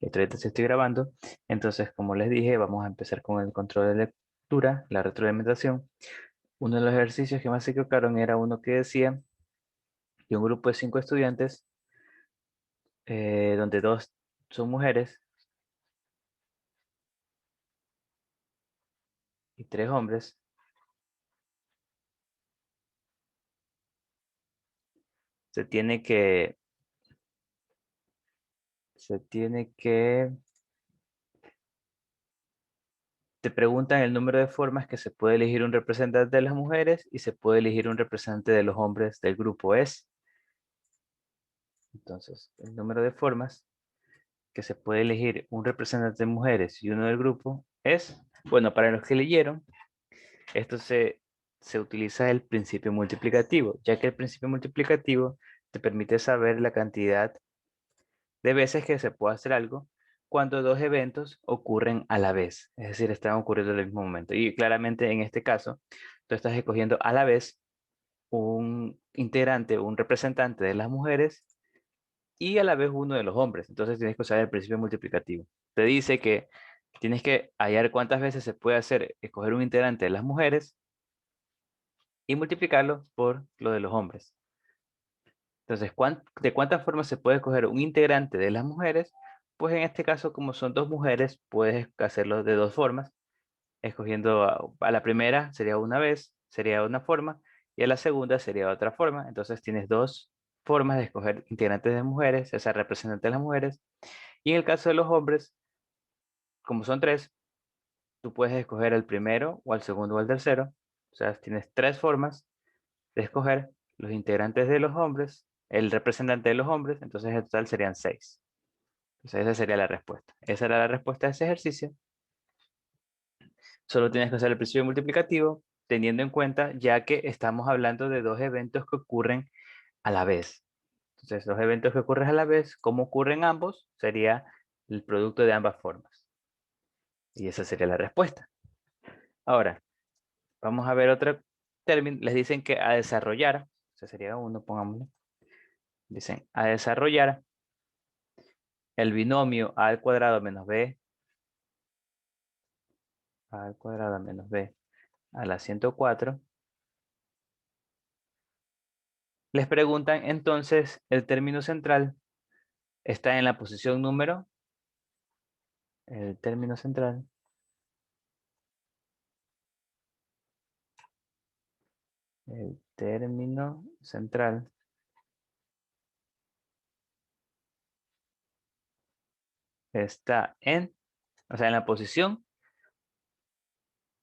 Y ahorita sí estoy grabando. Entonces, como les dije, vamos a empezar con el control de lectura, la retroalimentación. Uno de los ejercicios que más se equivocaron era uno que decía que un grupo de 5 estudiantes, donde 2 son mujeres y 3 hombres, se tiene que, se tiene que, te preguntan el número de formas que se puede elegir un representante de las mujeres y se puede elegir un representante de los hombres del grupo es. Entonces, el número de formas que se puede elegir un representante de mujeres y uno del grupo es, bueno, para los que leyeron, esto se utiliza el principio multiplicativo, ya que el principio multiplicativo te permite saber la cantidad de veces que se puede hacer algo cuando 2 eventos ocurren a la vez, es decir, están ocurriendo en el mismo momento. Y claramente en este caso, tú estás escogiendo a la vez un integrante, un representante de las mujeres y a la vez uno de los hombres. Entonces tienes que usar el principio multiplicativo. Te dice que tienes que hallar cuántas veces se puede hacer escoger un integrante de las mujeres y multiplicarlo por lo de los hombres. Entonces, ¿de cuántas formas se puede escoger un integrante de las mujeres? Pues en este caso, como son 2 mujeres, puedes hacerlo de 2 formas. Escogiendo a la primera sería una vez, sería una forma, y a la segunda sería otra forma. Entonces tienes 2 formas de escoger integrantes de mujeres, esa representante de las mujeres. Y en el caso de los hombres, como son 3, tú puedes escoger el primero o el segundo o el tercero. O sea, tienes 3 formas de escoger los integrantes de los hombres, el representante de los hombres, entonces en total serían 6. Entonces esa sería la respuesta. Esa era la respuesta de ese ejercicio. Solo tienes que hacer el principio multiplicativo, teniendo en cuenta ya que estamos hablando de 2 eventos que ocurren a la vez. Entonces, 2 eventos que ocurren a la vez, ¿cómo ocurren ambos? Sería el producto de ambas formas. Y esa sería la respuesta. Ahora, vamos a ver otro término. Les dicen que a desarrollar, ese sería uno, pongámoslo. Dicen a desarrollar el binomio a al cuadrado menos b, a al cuadrado menos b a la 104. Les preguntan entonces, el término central está en la posición número, el término central el término central está en, o sea, en la posición.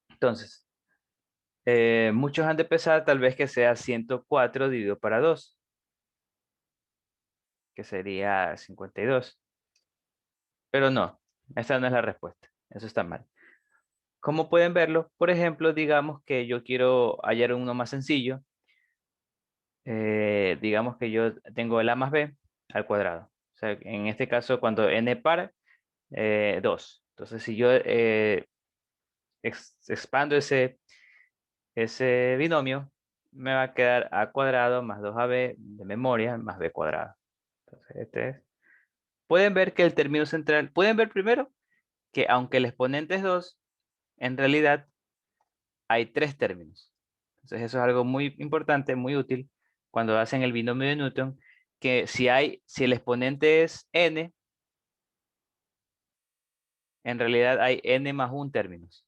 Entonces, muchos han de pensar tal vez que sea 104 dividido para 2, que sería 52. Pero no, esa no es la respuesta. Eso está mal. ¿Cómo pueden verlo? Por ejemplo, digamos que yo quiero hallar uno más sencillo. Digamos que yo tengo el a más b al cuadrado. O sea, en este caso, cuando n par, 2. Entonces, si yo expando ese binomio, me va a quedar a cuadrado más 2ab de memoria más b cuadrado. Entonces, este es. Pueden ver que el término central, pueden ver primero que aunque el exponente es 2, en realidad hay 3 términos. Entonces, eso es algo muy importante, muy útil cuando hacen el binomio de Newton, que si el exponente es n, en realidad hay n más 1 términos.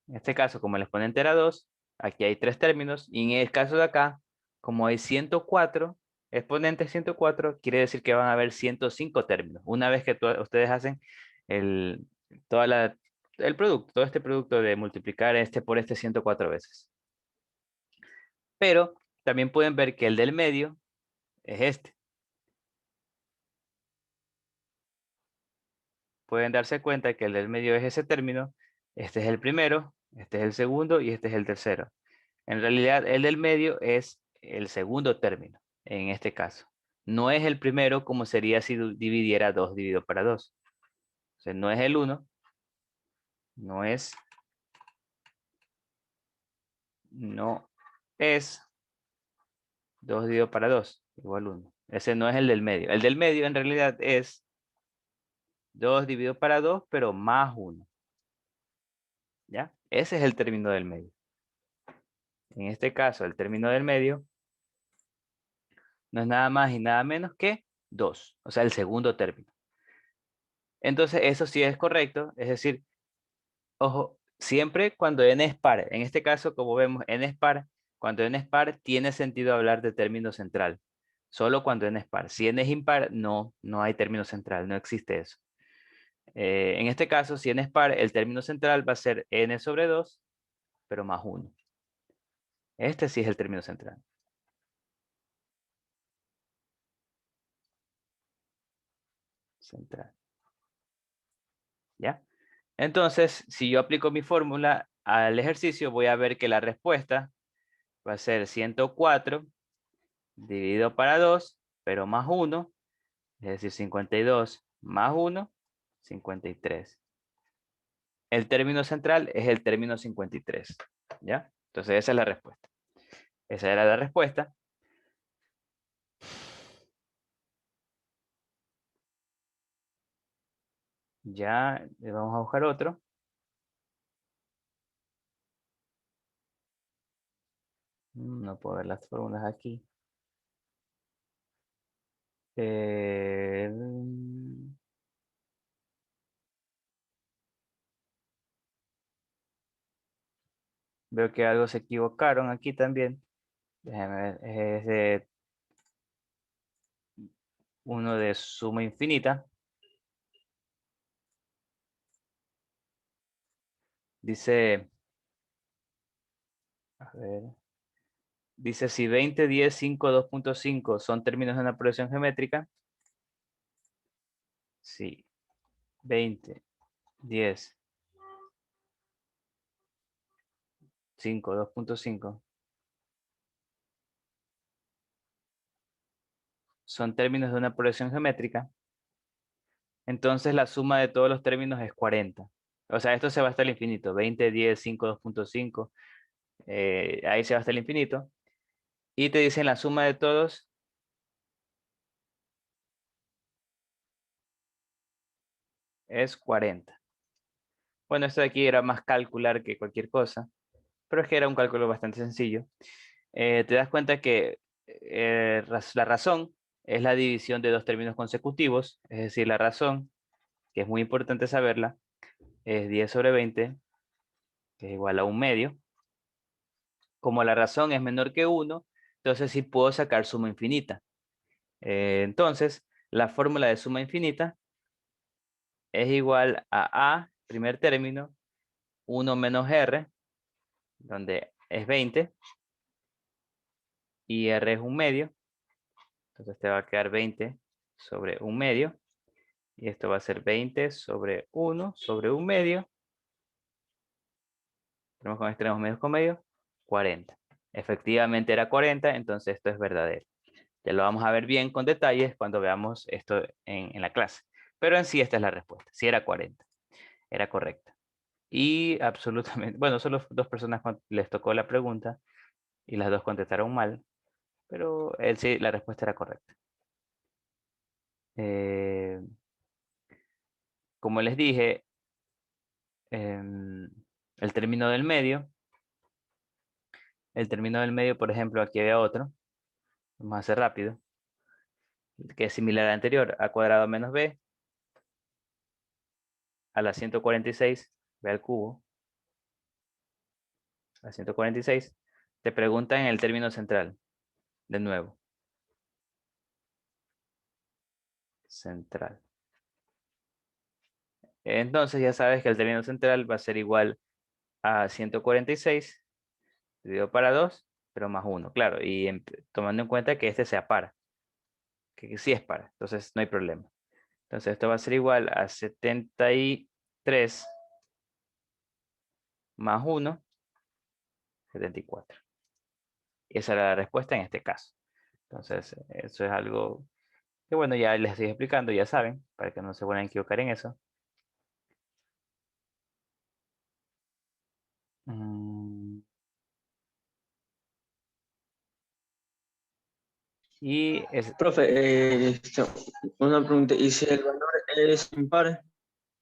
En este caso, como el exponente era 2, aquí hay 3 términos. Y en el caso de acá, como hay 104, exponente 104, quiere decir que van a haber 105 términos. Una vez que ustedes hacen el, toda el producto, todo este producto de multiplicar este por este 104 veces. Pero también pueden ver que el del medio es este. Pueden darse cuenta que el del medio es ese término. Este es el primero, este es el segundo y este es el tercero. En realidad, el del medio es el segundo término, en este caso. No es el primero como sería si dividiera 2 dividido para 2. O sea, no es el 1, no es, no es 2 dividido para 2, igual 1. Ese no es el del medio. El del medio en realidad es 2 dividido para 2, pero más 1. ¿Ya? Ese es el término del medio. En este caso, el término del medio no es nada más y nada menos que 2. O sea, el segundo término. Entonces, eso sí es correcto. Es decir, ojo, siempre cuando n es par. En este caso, como vemos, n es par. Cuando n es par, tiene sentido hablar de término central. Solo cuando n es par. Si n es impar, no hay término central. No existe eso. En este caso, si n es par, el término central va a ser n sobre 2, pero más 1. Este sí es el término central. Central. ¿Ya? Entonces, si yo aplico mi fórmula al ejercicio, voy a ver que la respuesta va a ser 104 dividido para 2, pero más 1, es decir, 52 más 1, 53. El término central es el término 53. ¿Ya? Entonces, esa es la respuesta. Esa era la respuesta. Ya vamos a buscar otro. No puedo ver las fórmulas aquí. Eh, Veo que algo se equivocaron aquí también. Déjame ver. Es de uno de suma infinita. Dice, a ver, dice si 20, 10, 5, 2.5 son términos de una progresión geométrica. Sí, 20, 10, 5, 2.5 son términos de una progresión geométrica. Entonces la suma de todos los términos es 40. O sea, esto se va hasta el infinito. 20, 10, 5, 2.5. Ahí se va hasta el infinito. Y te dicen la suma de todos es 40. Bueno, esto de aquí era más calcular que cualquier cosa, pero es que era un cálculo bastante sencillo. Te das cuenta que la razón es la división de dos términos consecutivos, es decir, la razón, que es muy importante saberla, es 10 sobre 20, que es igual a un medio. Como la razón es menor que 1, entonces sí puedo sacar suma infinita. Entonces, la fórmula de suma infinita es igual a, primer término, 1 menos r, donde es 20, y r es un medio. Entonces te va a quedar 20 sobre un medio. Y esto va a ser 20 sobre 1 sobre un medio. Tenemos con extremos medios con medio, 40. Efectivamente era 40, entonces esto es verdadero. Ya lo vamos a ver bien con detalles cuando veamos esto en la clase. Pero en sí esta es la respuesta. Sí era 40. Era correcta. Y absolutamente, bueno, solo dos personas les tocó la pregunta y las dos contestaron mal. Pero él sí, la respuesta era correcta. Eh, como les dije, em, el término del medio. El término del medio, por ejemplo, aquí había otro. Vamos a hacer rápido. Que es similar al anterior. A cuadrado menos b a la 146. B al cubo. A 146. Te preguntan el término central. De nuevo. Central. Entonces ya sabes que el término central va a ser igual a 146 dividido para 2, pero más 1. Claro, y tomando en cuenta que este sea par. Que sí es par. Entonces no hay problema. Entonces esto va a ser igual a 73 más 1, 74. Y esa era la respuesta en este caso. Entonces, eso es algo que, bueno, ya les estoy explicando, ya saben, para que no se vuelvan a equivocar en eso. Mm, Y Profe, una pregunta, ¿y si el valor es impar?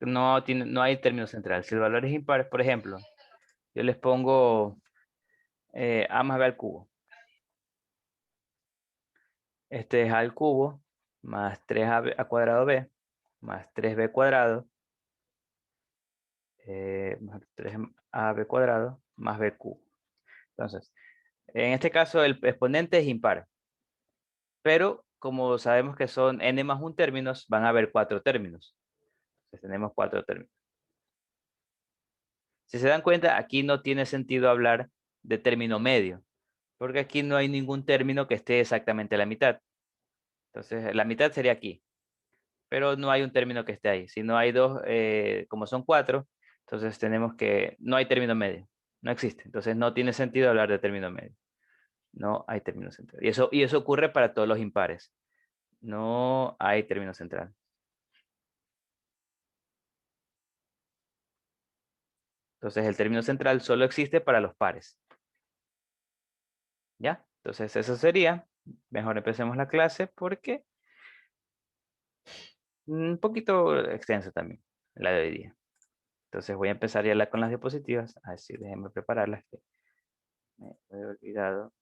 no hay término central. Si el valor es impar, por ejemplo, yo les pongo a más b al cubo. Este es a al cubo más 3a cuadrado b más 3b cuadrado más 3ab cuadrado más b cubo. Entonces, en este caso el exponente es impar, pero como sabemos que son n más un términos, van a haber 4 términos. Entonces tenemos 4 términos. Si se dan cuenta, aquí no tiene sentido hablar de término medio, porque aquí no hay ningún término que esté exactamente a la mitad. Entonces, la mitad sería aquí, pero no hay un término que esté ahí. Si no hay dos, como son 4, entonces tenemos que, no hay término medio, no existe. Entonces no tiene sentido hablar de término medio. No hay término central. Y eso ocurre para todos los impares. No hay término central. Entonces el término central solo existe para los pares. ¿Ya? Entonces eso sería. Mejor empecemos la clase porque un poquito extensa también la de hoy día. Entonces voy a empezar ya con las diapositivas. Así, déjenme prepararlas, que me he olvidado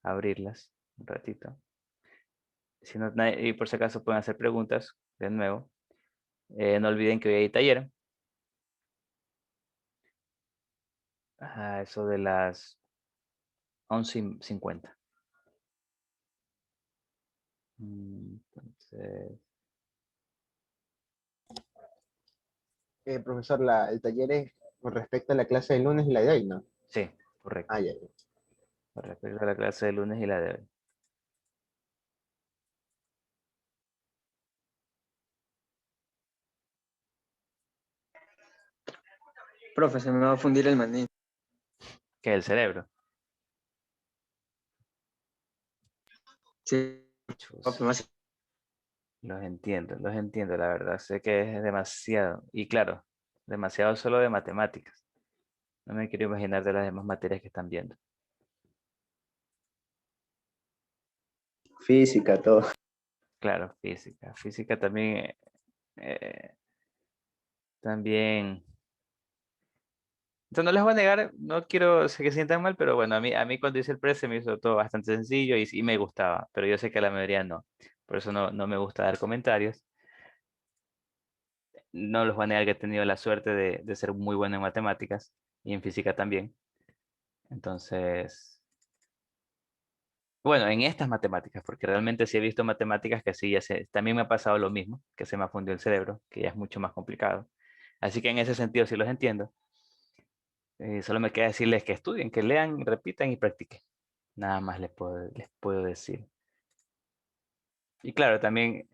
abrirlas un ratito. Si no, y por si acaso pueden hacer preguntas de nuevo. No olviden que hoy hay taller. Eso de las 11:50. Entonces, Profesor, el taller es con respecto a la clase del lunes y la de hoy, ¿no? sí, correcto. Ah, ya, ya. Con respecto a la clase de lunes y la de hoy. Profe, se me va a fundir el maní. Que el cerebro. Sí, Chus, profe, más. los entiendo, la verdad. Sé que es demasiado. Y claro, demasiado solo de matemáticas. No me quiero imaginar de las demás materias que están viendo. Física, todo. Claro, física. Física también. eh, también. Entonces no les voy a negar, no quiero que se sientan mal, pero bueno, a mí cuando hice el pre se me hizo todo bastante sencillo y me gustaba, pero yo sé que a la mayoría no. Por eso no me gusta dar comentarios. No les voy a negar que he tenido la suerte de ser muy bueno en matemáticas y en física también. Entonces, bueno, en estas matemáticas, porque realmente sí he visto matemáticas que sí, también me ha pasado lo mismo, que se me ha fundido el cerebro, que ya es mucho más complicado. Así que en ese sentido sí los entiendo. Solo me queda decirles que estudien, que lean, repitan y practiquen. Nada más les puedo decir. Y claro, también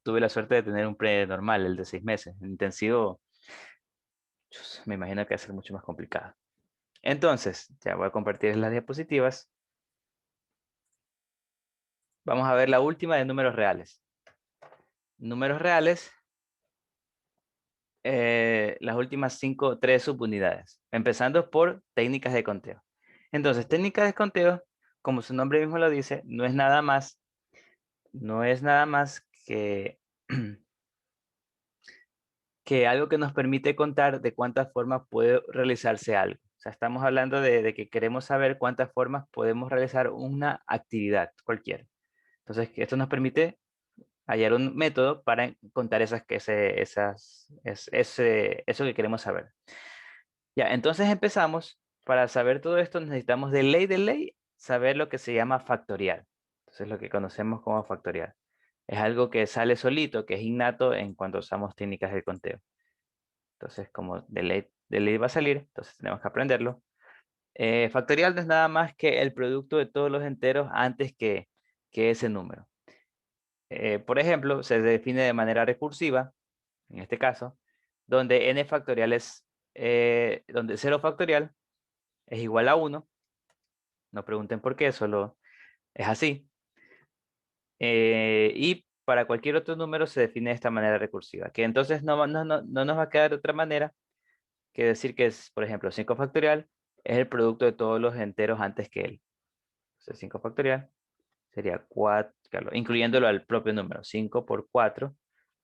tuve la suerte de tener un pre normal, el de 6 meses. El intensivo, me imagino que va a ser mucho más complicado. Entonces, ya voy a compartir las diapositivas. Vamos a ver la última de números reales. Números reales, las últimas 3 subunidades. Empezando por técnicas de conteo. Entonces, técnicas de conteo, como su nombre mismo lo dice, no es nada más que algo que nos permite contar de cuántas formas puede realizarse algo. O sea, estamos hablando de que queremos saber cuántas formas podemos realizar una actividad cualquiera. Entonces, que esto nos permite hallar un método para contar eso que queremos saber. Ya, entonces empezamos. Para saber todo esto necesitamos de ley, saber lo que se llama factorial. Entonces, lo que conocemos como factorial. Es algo que sale solito, que es innato en cuanto usamos técnicas de conteo. Entonces, como de ley va a salir, entonces tenemos que aprenderlo. Factorial no es nada más que el producto de todos los enteros antes que ese número. Por ejemplo, se define de manera recursiva, en este caso, donde n factorial donde 0 factorial es igual a 1. No pregunten por qué, solo es así. Y para cualquier otro número se define de esta manera recursiva, que entonces no nos va a quedar de otra manera que decir que es, por ejemplo, 5 factorial es el producto de todos los enteros antes que él. Entonces 5 factorial Sería 4, incluyéndolo al propio número. 5 por 4,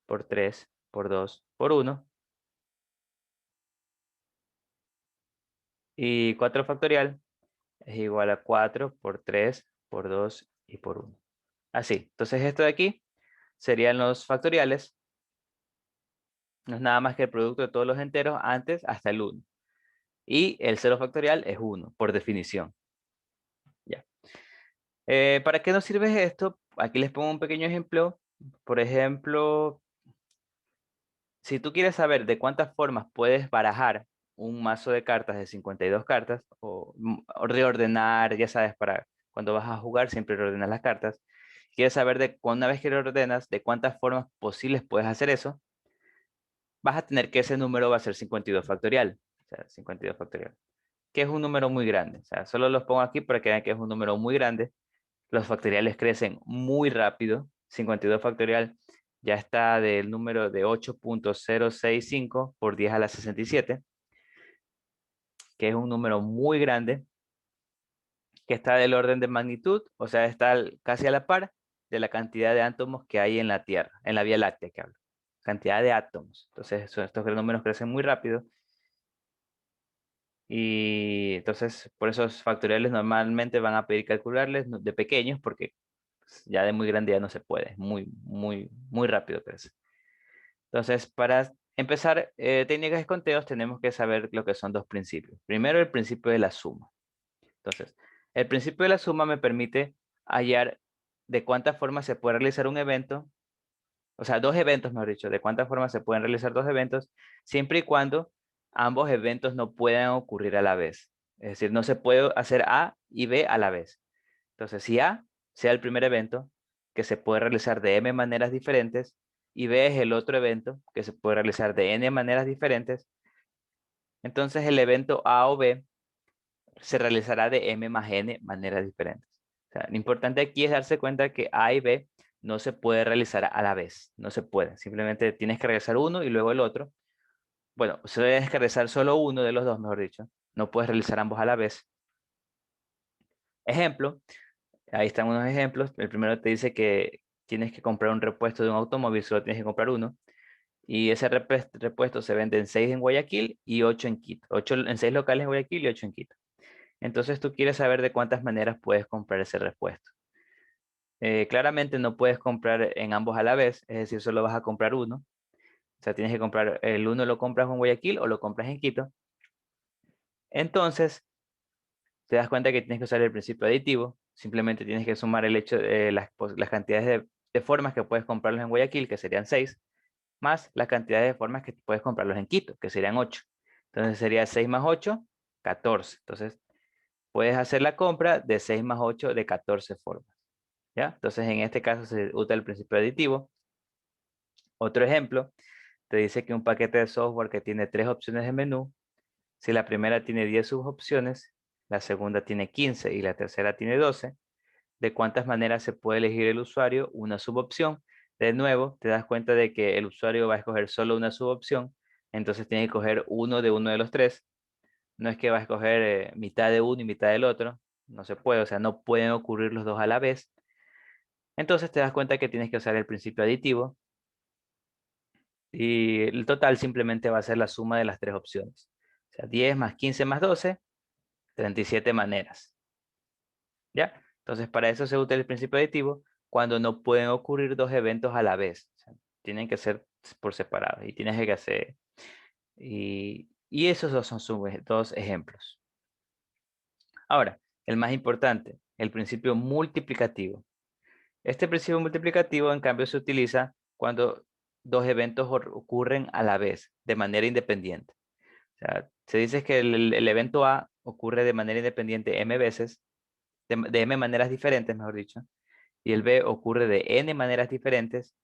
por 3, por 2, por 1. Y 4 factorial es igual a 4 por 3, por 2 y por 1. Así. Entonces esto de aquí serían los factoriales. No es nada más que el producto de todos los enteros antes hasta el 1. Y el 0 factorial es 1, por definición. Ya. ¿Para qué nos sirve esto? Aquí les pongo un pequeño ejemplo. Por ejemplo, si tú quieres saber de cuántas formas puedes barajar un mazo de cartas de 52 cartas, o reordenar, ya sabes, para cuando vas a jugar siempre reordenas las cartas. Quieres saber una vez que lo ordenas, de cuántas formas posibles puedes hacer eso, vas a tener que ese número va a ser 52 factorial. O sea, 52 factorial. Que es un número muy grande. O sea, solo los pongo aquí para que vean que es un número muy grande. Los factoriales crecen muy rápido. 52 factorial ya está del número de 8.065 por 10 a la 67, que es un número muy grande, que está del orden de magnitud, o sea, está casi a la par de la cantidad de átomos que hay en la Tierra, en la Vía Láctea que hablo. Cantidad de átomos. Entonces, estos números crecen muy rápido. Y entonces, por esos factoriales normalmente van a pedir calcularles de pequeños, porque ya de muy grande ya no se puede, muy rápido crece. Entonces, para empezar técnicas de conteos, tenemos que saber lo que son dos principios. Primero, el principio de la suma. Entonces, el principio de la suma me permite hallar de cuántas formas se puede realizar un evento, o sea, dos eventos, mejor dicho, de cuántas formas se pueden realizar dos eventos, siempre y cuando ambos eventos no puedan ocurrir a la vez. Es decir, no se puede hacer A y B a la vez. Entonces, si A sea el primer evento que se puede realizar de M maneras diferentes y B es el otro evento que se puede realizar de N maneras diferentes, entonces el evento A o B se realizará de M más N maneras diferentes. O sea, lo importante aquí es darse cuenta que A y B no se puede realizar a la vez, no se puede. Simplemente tienes que realizar uno y luego el otro. Bueno, se debe que realizar solo uno de los dos, mejor dicho. No puedes realizar ambos a la vez. Ejemplo, ahí están unos ejemplos. El primero te dice que tienes que comprar un repuesto de un automóvil, solo tienes que comprar uno. Y ese repuesto se vende en 6 en Guayaquil y 8 en Quito. 8 en 6 locales en Guayaquil y 8 en Quito. Entonces tú quieres saber de cuántas maneras puedes comprar ese repuesto. Claramente no puedes comprar en ambos a la vez, es decir, solo vas a comprar uno. O sea, tienes que comprar, el uno lo compras en Guayaquil o lo compras en Quito. Entonces, te das cuenta que tienes que usar el principio aditivo. Simplemente tienes que sumar el hecho de las cantidades de formas que puedes comprarlos en Guayaquil, que serían 6, más la cantidad de formas que puedes comprarlos en Quito, que serían 8. Entonces sería 6 más 8, 14. Entonces, puedes hacer la compra de 6 más 8 de 14 formas. ¿Ya? Entonces, en este caso se usa el principio aditivo. Otro ejemplo, te dice que un paquete de software que tiene 3 opciones de menú, si la primera tiene 10 subopciones, la segunda tiene 15 y la tercera tiene 12, ¿de cuántas maneras se puede elegir el usuario una subopción? De nuevo, te das cuenta de que el usuario va a escoger solo una subopción, entonces tiene que coger uno de los tres. No es que va a escoger mitad de uno y mitad del otro, no se puede, o sea, no pueden ocurrir los dos a la vez. Entonces te das cuenta que tienes que usar el principio aditivo y el total simplemente va a ser la suma de las tres opciones. O sea, 10 más 15 más 12, 37 maneras. ¿Ya? Entonces para eso se usa el principio aditivo cuando no pueden ocurrir dos eventos a la vez. O sea, tienen que ser por separado y tienes que hacer... Y esos dos son sus dos ejemplos. Ahora, el más importante, el principio multiplicativo. Este principio multiplicativo, en cambio, se utiliza cuando dos eventos ocurren a la vez, de manera independiente. O sea, se dice que el evento A ocurre de manera independiente m veces, de m maneras diferentes, mejor dicho, y el B ocurre de n maneras diferentes.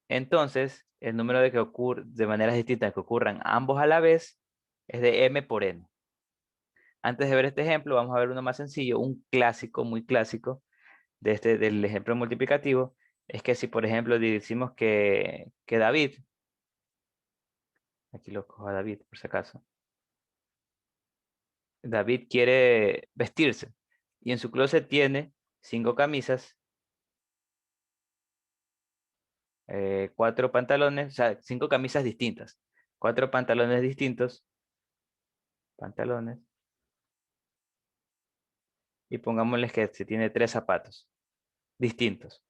Entonces, el número de que ocurre de maneras distintas que ocurran ambos a la vez es de m por n. Antes de ver este ejemplo, vamos a ver uno más sencillo, un clásico, muy clásico, del ejemplo multiplicativo, es que si por ejemplo decimos que David, aquí lo cojo a David por si acaso, David quiere vestirse y en su closet tiene 5 camisas, 4 pantalones, o sea, 5 camisas distintas, 4 pantalones distintos, pantalones, y pongámosles que se tiene 3 zapatos distintos.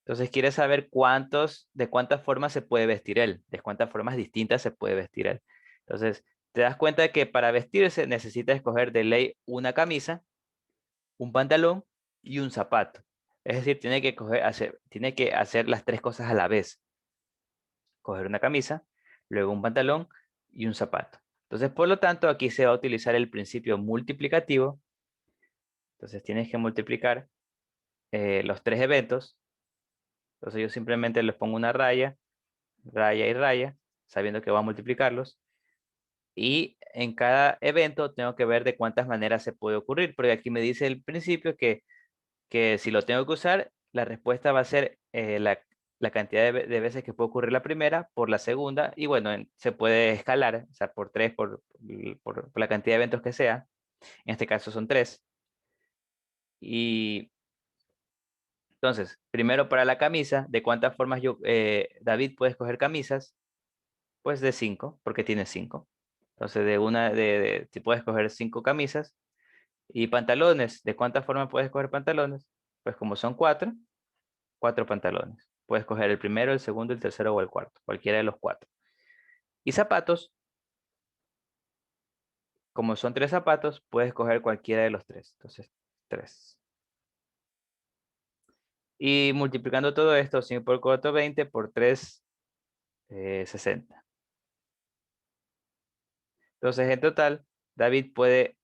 Entonces quiere saber de cuántas formas se puede vestir él, de cuántas formas distintas se puede vestir él. Entonces, te das cuenta de que para vestirse necesita escoger de ley una camisa, un pantalón y un zapato. Es decir, tiene que hacer las 3 cosas a la vez. Coger una camisa, luego un pantalón y un zapato. Entonces, por lo tanto, aquí se va a utilizar el principio multiplicativo. Entonces, tienes que multiplicar los 3 eventos. Entonces, yo simplemente les pongo una raya, raya y raya, sabiendo que va a multiplicarlos. Y en cada evento tengo que ver de cuántas maneras se puede ocurrir, porque aquí me dice el principio que si lo tengo que usar, la respuesta va a ser la cantidad de veces que puede ocurrir la primera por la segunda, y bueno, se puede escalar, o sea, por 3, por la cantidad de eventos que sea. En este caso son 3. Y entonces, primero para la camisa, ¿de cuántas formas David puede escoger camisas? Pues de 5, porque tiene 5. Entonces, si puedes escoger 5 camisas. Y pantalones, ¿de cuántas formas puedes escoger pantalones? Pues como son 4, 4 pantalones. Puedes escoger el primero, el segundo, el tercero o el cuarto, cualquiera de los 4. Y zapatos, como son 3 zapatos, puedes escoger cualquiera de los 3. Entonces, 3. Y multiplicando todo esto, 5 por 4, 20, por 3, 60. Entonces, en total, David puede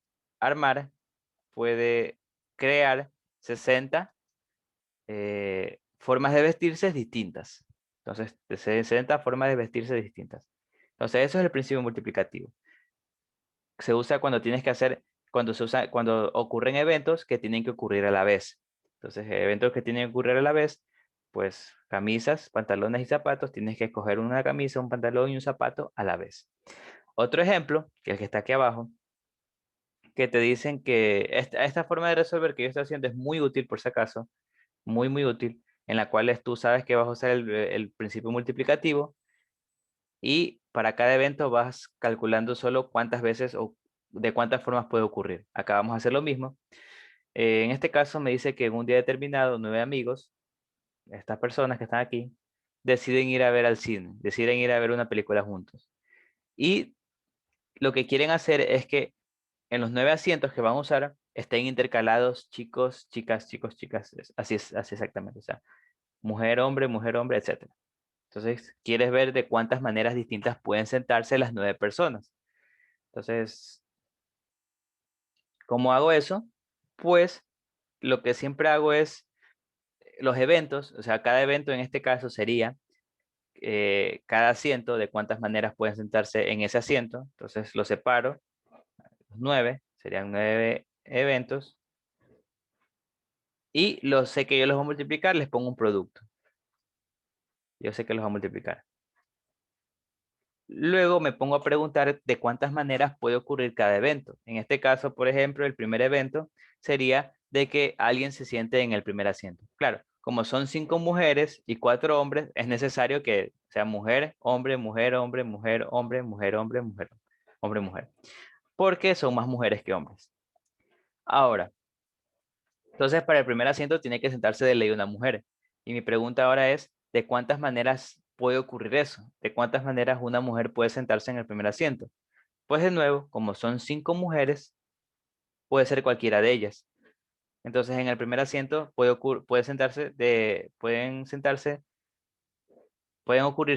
crear 60 formas de vestirse distintas. Entonces, 60 formas de vestirse distintas. Entonces, eso es el principio multiplicativo. Se usa cuando cuando ocurren eventos que tienen que ocurrir a la vez. Entonces, eventos que tienen que ocurrir a la vez, pues camisas, pantalones y zapatos, tienes que escoger una camisa, un pantalón y un zapato a la vez. Otro ejemplo, que es el que está aquí abajo, que te dicen que esta forma de resolver que yo estoy haciendo es muy útil por si acaso, muy, muy útil, en la cual tú sabes que vas a usar el principio multiplicativo y para cada evento vas calculando solo cuántas veces o de cuántas formas puede ocurrir. Acá vamos a hacer lo mismo. En este caso me dice que en un día determinado 9 amigos, estas personas que están aquí, deciden ir a ver al cine, deciden ir a ver una película juntos. Y lo que quieren hacer es que en los 9 asientos que van a usar estén intercalados chicos, chicas, chicos, chicas. Así es, así exactamente. O sea, mujer, hombre, etcétera. Entonces, quieres ver de cuántas maneras distintas pueden sentarse las 9 personas. Entonces, ¿cómo hago eso? Pues lo que siempre hago es los eventos, o sea, cada evento en este caso sería cada asiento, de cuántas maneras pueden sentarse en ese asiento. Entonces, lo separo, los 9, serían 9 eventos. Y sé que yo los voy a multiplicar, les pongo un producto. Yo sé que los voy a multiplicar. Luego me pongo a preguntar de cuántas maneras puede ocurrir cada evento. En este caso, por ejemplo, el primer evento sería de que alguien se siente en el primer asiento. Claro, como son 5 mujeres y 4 hombres, es necesario que sea mujer, hombre, mujer, hombre, mujer, hombre, mujer, hombre, mujer, hombre, mujer. Porque son más mujeres que hombres. Ahora, entonces para el primer asiento tiene que sentarse de ley una mujer. Y mi pregunta ahora es, ¿de cuántas maneras puede ocurrir eso? ¿De cuántas maneras una mujer puede sentarse en el primer asiento? Pues de nuevo, como son 5 mujeres, puede ser cualquiera de ellas. Entonces en el primer asiento pueden ocurrir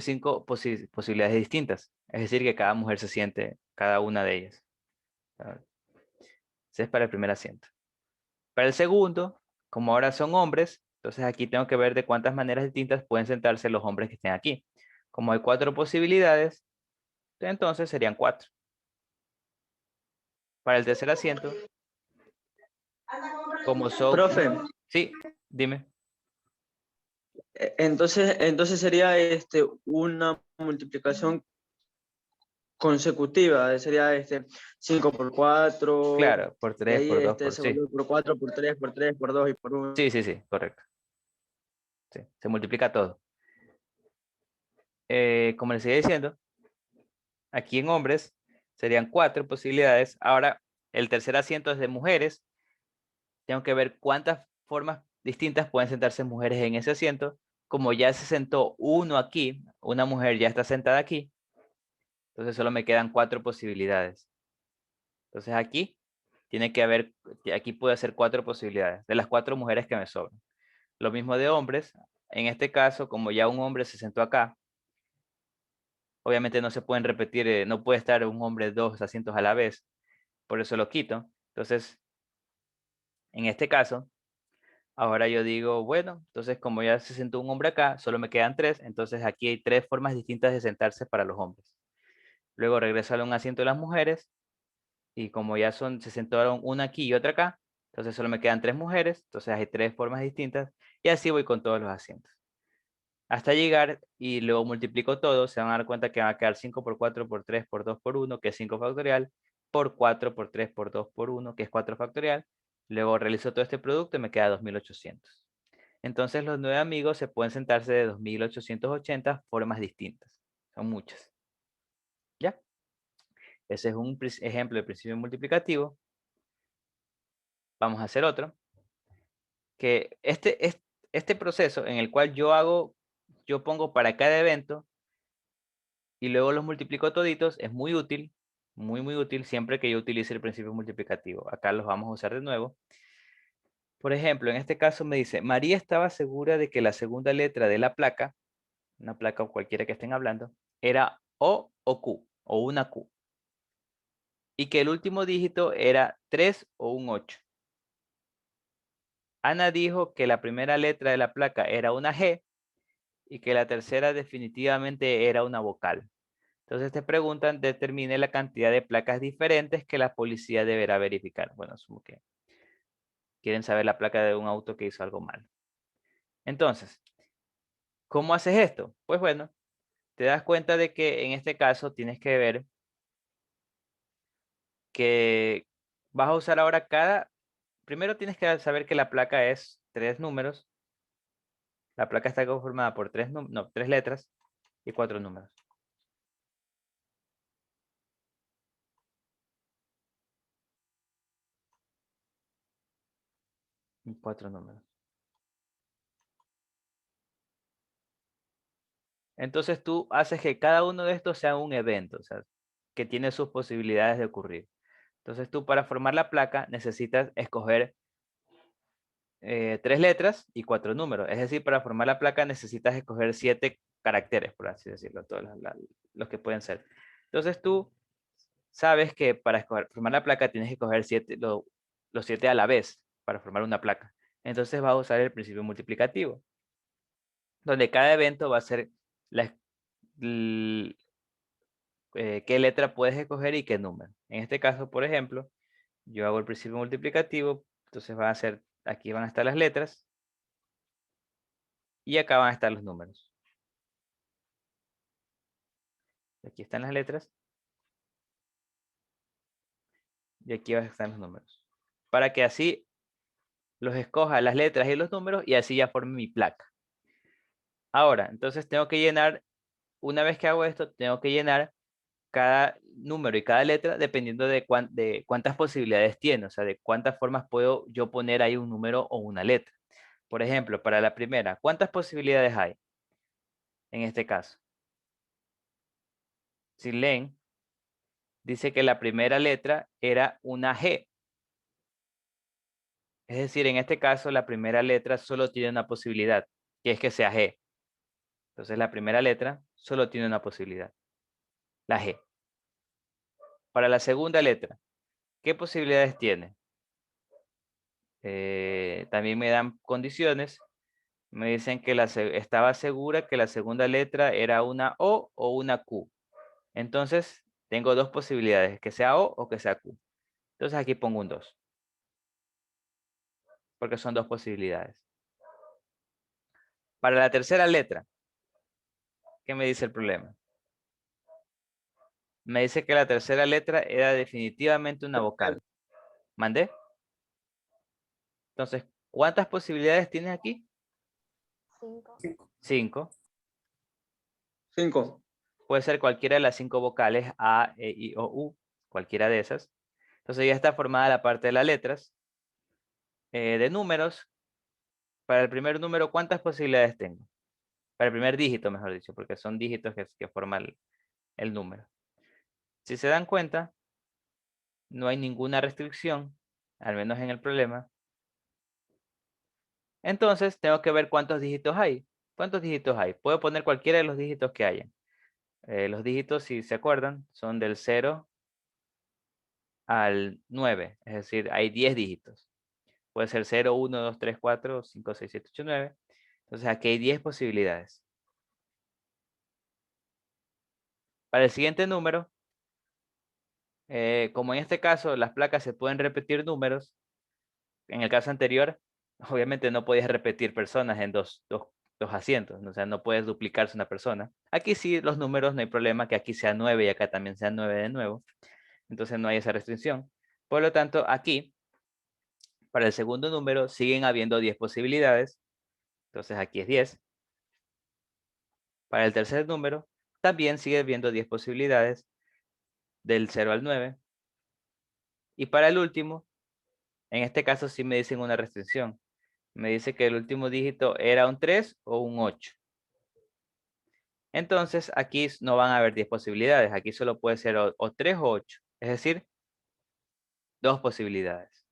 5 posibilidades distintas. Es decir, que cada mujer se siente cada una de ellas. Ese es para el primer asiento. Para el segundo, como ahora son hombres, entonces aquí tengo que ver de cuántas maneras distintas pueden sentarse los hombres que estén aquí. Como hay 4 posibilidades, entonces serían 4. Para el tercer asiento, como son... Profe, Sí, dime. entonces sería una multiplicación consecutiva, sería 5 por 4, Claro, por de 3, ahí por 2, se sí. vuelve por 4, por 3, por 3, por 2 y por 1. Sí, sí, sí, correcto. Sí, se multiplica todo. Como les seguía diciendo, aquí en hombres serían 4 posibilidades. Ahora, el tercer asiento es de mujeres. Tengo que ver cuántas formas distintas pueden sentarse mujeres en ese asiento. Como ya se sentó uno aquí, una mujer ya está sentada aquí, entonces solo me quedan 4 posibilidades. Entonces aquí puede ser 4 posibilidades de las 4 mujeres que me sobran. Lo mismo de hombres. En este caso, como ya un hombre se sentó acá, obviamente no se pueden repetir, no puede estar un hombre 2 asientos a la vez, por eso lo quito. Entonces, en este caso, ahora yo digo, bueno, entonces como ya se sentó un hombre acá, solo me quedan 3, entonces aquí hay 3 formas distintas de sentarse para los hombres. Luego regreso a un asiento de las mujeres, y como ya se sentaron una aquí y otra acá, entonces solo me quedan 3 mujeres, entonces hay 3 formas distintas, y así voy con todos los asientos. Hasta llegar y luego multiplico todo, se van a dar cuenta que va a quedar 5 por 4 por 3 por 2 por 1, que es 5 factorial, por 4 por 3 por 2 por 1, que es 4 factorial. Luego realizo todo este producto y me queda 2800. Entonces los 9 amigos se pueden sentarse de 2880 formas distintas. Son muchas. ¿Ya? Ese es un ejemplo de principio multiplicativo. Vamos a hacer otro. Que este proceso en el cual yo pongo para cada evento y luego los multiplico toditos, es muy útil, muy útil siempre que yo utilice el principio multiplicativo. Acá los vamos a usar de nuevo. Por ejemplo, en este caso me dice, María estaba segura de que la segunda letra de la placa, una placa o cualquiera que estén hablando, era O Q, o una Q. Y que el último dígito era 3 o un 8. Ana dijo que la primera letra de la placa era una G y que la tercera definitivamente era una vocal. Entonces te preguntan, determine la cantidad de placas diferentes que la policía deberá verificar. Bueno, asumo que quieren saber la placa de un auto que hizo algo mal. Entonces, ¿cómo haces esto? Pues bueno, te das cuenta de que en este caso tienes que ver que vas a usar ahora primero tienes que saber que la placa es 3 números. La placa está conformada por 3 letras y 4 números. Y 4 números. Entonces tú haces que cada uno de estos sea un evento, o sea, que tiene sus posibilidades de ocurrir. Entonces tú para formar la placa necesitas escoger 3 letras y 4 números. Es decir, para formar la placa necesitas escoger 7 caracteres, por así decirlo, todos los que pueden ser. Entonces tú sabes que para formar la placa tienes que escoger los 7 a la vez para formar una placa. Entonces vas a usar el principio multiplicativo, donde cada evento va a ser qué letra puedes escoger y qué número. En este caso, por ejemplo, yo hago el principio multiplicativo, entonces aquí van a estar las letras y acá van a estar los números. Aquí están las letras y aquí van a estar los números. Para que así los escoja las letras y los números y así ya forme mi placa. Ahora, entonces tengo que llenar, una vez que hago esto, tengo que llenar cada número y cada letra dependiendo de cuántas posibilidades tiene, o sea, de cuántas formas puedo yo poner ahí un número o una letra. Por ejemplo, para la primera, ¿cuántas posibilidades hay en este caso? Sirlene dice que la primera letra era una G. Es decir, en este caso, la primera letra solo tiene una posibilidad, que es que sea G. Entonces, la primera letra solo tiene una posibilidad, la G. Para la segunda letra, ¿qué posibilidades tiene? También me dan condiciones. Me dicen que estaba segura que la segunda letra era una O una Q. Entonces, tengo 2 posibilidades, que sea O que sea Q. Entonces aquí pongo un 2, porque son 2 posibilidades. Para la tercera letra, ¿qué me dice el problema? Me dice que la tercera letra era definitivamente una vocal. ¿Mandé? Entonces, ¿cuántas posibilidades tienes aquí? 5. 5. 5. Puede ser cualquiera de las 5 vocales A, E, I, O, U. Cualquiera de esas. Entonces ya está formada la parte de las letras. De números. Para el primer número, ¿cuántas posibilidades tengo? Para el primer dígito, mejor dicho, porque son dígitos que forman el número. Si se dan cuenta, no hay ninguna restricción, al menos en el problema. Entonces, tengo que ver cuántos dígitos hay. ¿Cuántos dígitos hay? Puedo poner cualquiera de los dígitos que hayan. Los dígitos, si se acuerdan, son del 0 al 9. Es decir, hay 10 dígitos. Puede ser 0, 1, 2, 3, 4, 5, 6, 7, 8, 9. Entonces, aquí hay 10 posibilidades. Para el siguiente número, como en este caso las placas se pueden repetir números, en el caso anterior, obviamente no podías repetir personas en dos asientos, ¿no? O sea, no puedes duplicarse una persona. Aquí sí, los números no hay problema que aquí sea 9 y acá también sea 9 de nuevo. Entonces no hay esa restricción. Por lo tanto, aquí, para el segundo número, siguen habiendo 10 posibilidades. Entonces aquí es 10. Para el tercer número, también sigue habiendo 10 posibilidades, del 0 al 9. Y para el último, en este caso sí me dicen una restricción. Me dice que el último dígito era un 3 o un 8. Entonces aquí no van a haber 10 posibilidades. Aquí solo puede ser o 3 o 8. Es decir, 2 posibilidades.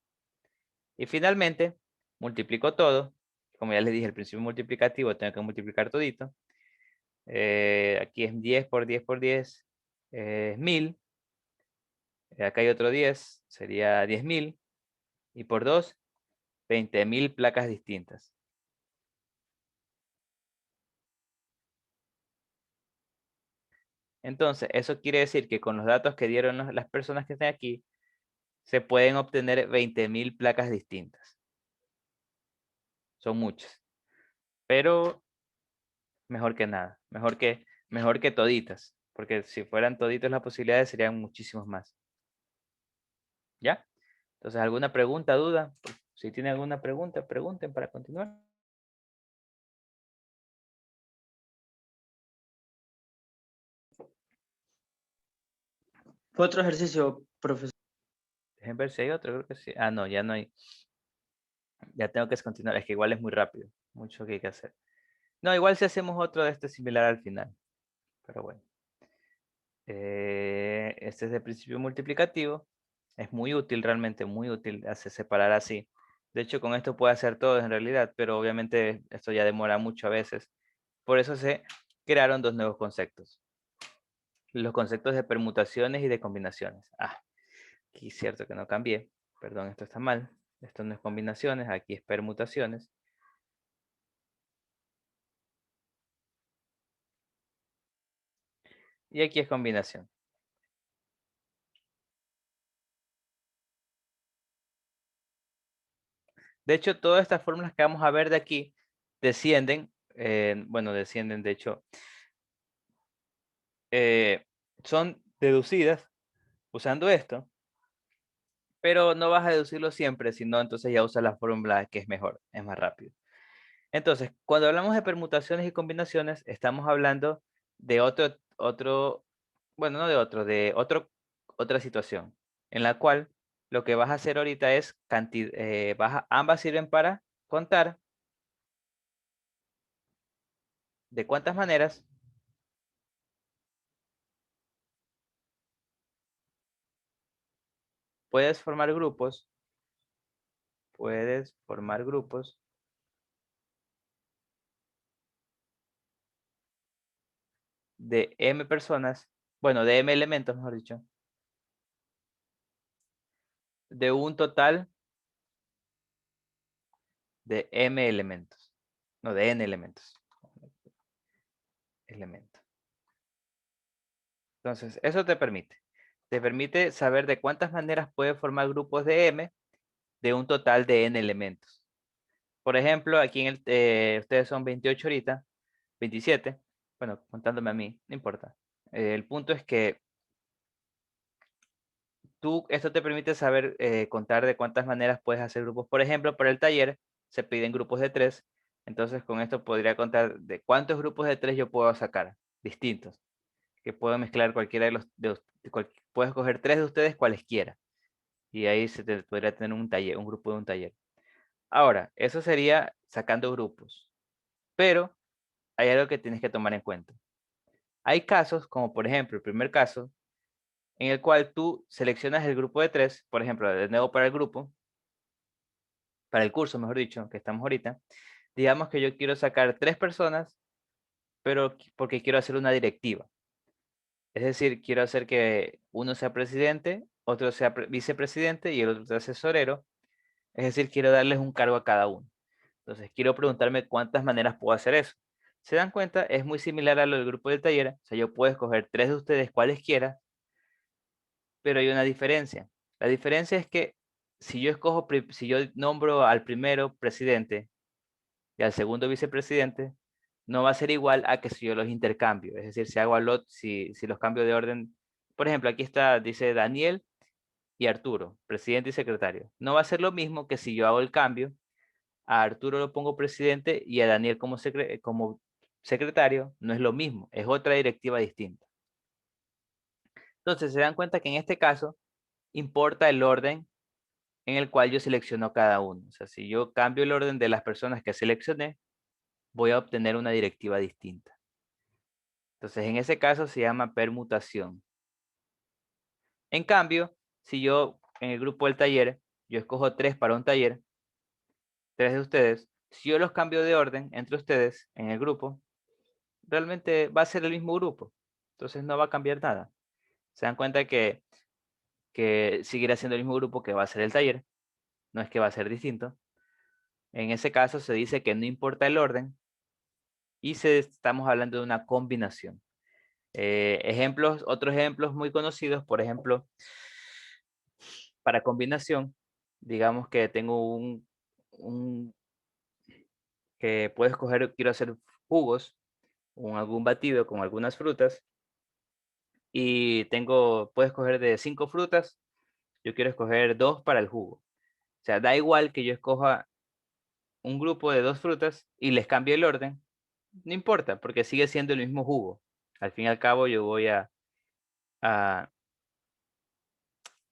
Y finalmente, multiplico todo. Como ya les dije, el principio multiplicativo tengo que multiplicar todito. Aquí es 10 por 10 por 10. Es 1000. Acá hay otro 10. Sería 10.000. Y por 2, 20.000 placas distintas. Entonces, eso quiere decir que con los datos que dieron las personas que están aquí, se pueden obtener 20.000 placas distintas. Son muchas. Pero mejor que nada. Mejor que toditas. Porque si fueran toditas las posibilidades serían muchísimos más. ¿Ya? Entonces, ¿alguna pregunta, duda? Si tienen alguna pregunta, pregunten para continuar. Fue otro ejercicio, profesor. Dejen ver si hay otro, creo que sí. Ah, no, ya no hay. Ya tengo que continuar. Es que igual es muy rápido. Mucho que hay que hacer. No, igual si hacemos otro de este similar al final. Pero bueno. Este es el principio multiplicativo. Es muy útil, realmente muy útil hacer separar así. De hecho, con esto puede hacer todo en realidad, pero obviamente esto ya demora mucho a veces. Por eso se crearon dos nuevos conceptos. Los conceptos de permutaciones y de combinaciones. Ah, aquí es cierto que no cambié. Perdón, esto está mal. Esto no es combinaciones, aquí es permutaciones. Y aquí es combinación. De hecho, todas estas fórmulas que vamos a ver de aquí descienden, bueno, descienden, de hecho, son deducidas usando esto, pero no vas a deducirlo siempre, sino entonces ya usas la fórmula que es mejor, es más rápido. Entonces, cuando hablamos de permutaciones y combinaciones, estamos hablando de bueno, no de otra situación, en la cual lo que vas a hacer ahorita es ambas sirven para contar de cuántas maneras puedes formar grupos de m personas, bueno, de m elementos, mejor dicho, de un total de m elementos, no, de n elementos. Entonces, eso te permite saber de cuántas maneras puede formar grupos de m de un total de n elementos. Por ejemplo, aquí ustedes son 28 ahorita, 27, bueno, contándome a mí, no importa. El punto es que esto te permite saber contar de cuántas maneras puedes hacer grupos. Por ejemplo, para el taller se piden grupos de 3. Entonces con esto podría contar de cuántos grupos de 3 yo puedo sacar, distintos. Que puedo mezclar cualquiera de los, puedes escoger 3 de ustedes cualesquiera. Y ahí se te podría tener un taller, un grupo de un taller. Ahora, eso sería sacando grupos. Pero hay algo que tienes que tomar en cuenta. Hay casos, como por ejemplo el primer caso, en el cual tú seleccionas el grupo de 3, por ejemplo, de nuevo para el grupo, para el curso, mejor dicho, que estamos ahorita. Digamos que yo quiero sacar 3 personas, pero porque quiero hacer una directiva. Es decir, quiero hacer que uno sea presidente, otro sea vicepresidente y el otro sea tesorero. Es decir, quiero darles un cargo a cada uno. Entonces, quiero preguntarme cuántas maneras puedo hacer eso. ¿Se dan cuenta? Es muy similar a lo del grupo del taller. O sea, yo puedo escoger 3 de ustedes cualesquiera, pero hay una diferencia. La diferencia es que si yo si yo nombro al primero presidente y al segundo vicepresidente, no va a ser igual a que si yo los intercambio. Es decir, si hago si los cambio de orden. Por ejemplo, aquí está, dice Daniel y Arturo, presidente y secretario. No va a ser lo mismo que si yo hago el cambio, a Arturo lo pongo presidente y a Daniel como secretario, no es lo mismo, es otra directiva distinta. Entonces se dan cuenta que en este caso importa el orden en el cual yo selecciono cada uno. O sea, si yo cambio el orden de las personas que seleccioné, voy a obtener una directiva distinta. Entonces, en ese caso se llama permutación. En cambio, si yo en el grupo del taller, yo escojo 3 para un taller, 3 de ustedes, si yo los cambio de orden entre ustedes en el grupo, realmente va a ser el mismo grupo. Entonces no va a cambiar nada. Se dan cuenta que seguirá siendo el mismo grupo que va a ser el taller. No es que va a ser distinto. En ese caso se dice que no importa el orden y estamos hablando de una combinación. Otros ejemplos muy conocidos, por ejemplo, para combinación, digamos que tengo que puedo escoger, quiero hacer jugos o algún batido con algunas frutas y puedo escoger de 5 frutas, yo quiero escoger 2 para el jugo. O sea, da igual que yo escoja un grupo de 2 frutas y les cambie el orden, no importa, porque sigue siendo el mismo jugo. Al fin y al cabo, a-